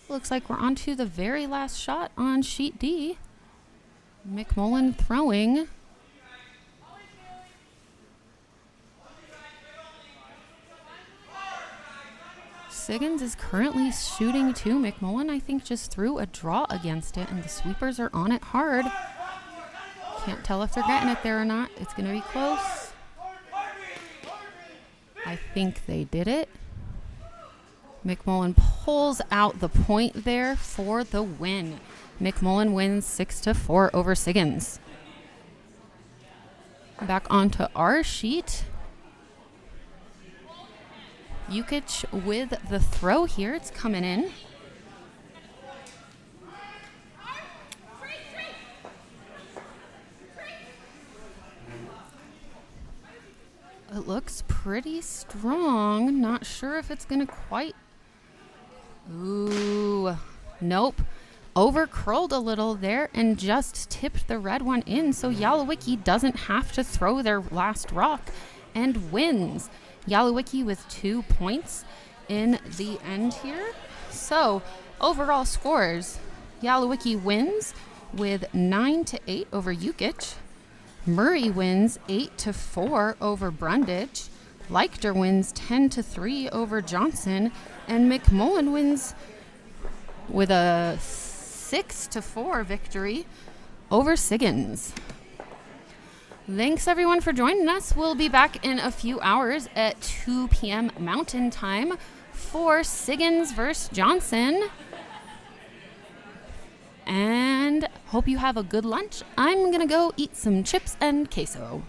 Looks like we're on to the very last shot on sheet D. McMullen throwing. Siggins is currently shooting 2. McMullen, I think, just threw a draw against it, and the sweepers are on it hard. Can't tell if they're getting it there or not. It's going to be close. I think they did it. McMullen pulls out the point there for the win. McMullen wins 6-4 over Siggins. Back onto our sheet. Jukic with the throw here. It's coming in. It looks pretty strong. Not sure if it's going to quite... Ooh, nope. Over curled a little there and just tipped the red one in, so Yalowicki doesn't have to throw their last rock and wins. Yalowicki with 2 points in the end here. So overall scores, Yalowicki wins with 9-8 over Jukic. Murray wins 8-4 over Brundidge. Leichter wins 10-3 over Johnson. And McMullen wins with a 6-4 victory over Siggins. Thanks everyone for joining us. We'll be back in a few hours at 2 p.m. Mountain Time for Siggins versus Johnson. And hope you have a good lunch. I'm gonna go eat some chips and queso.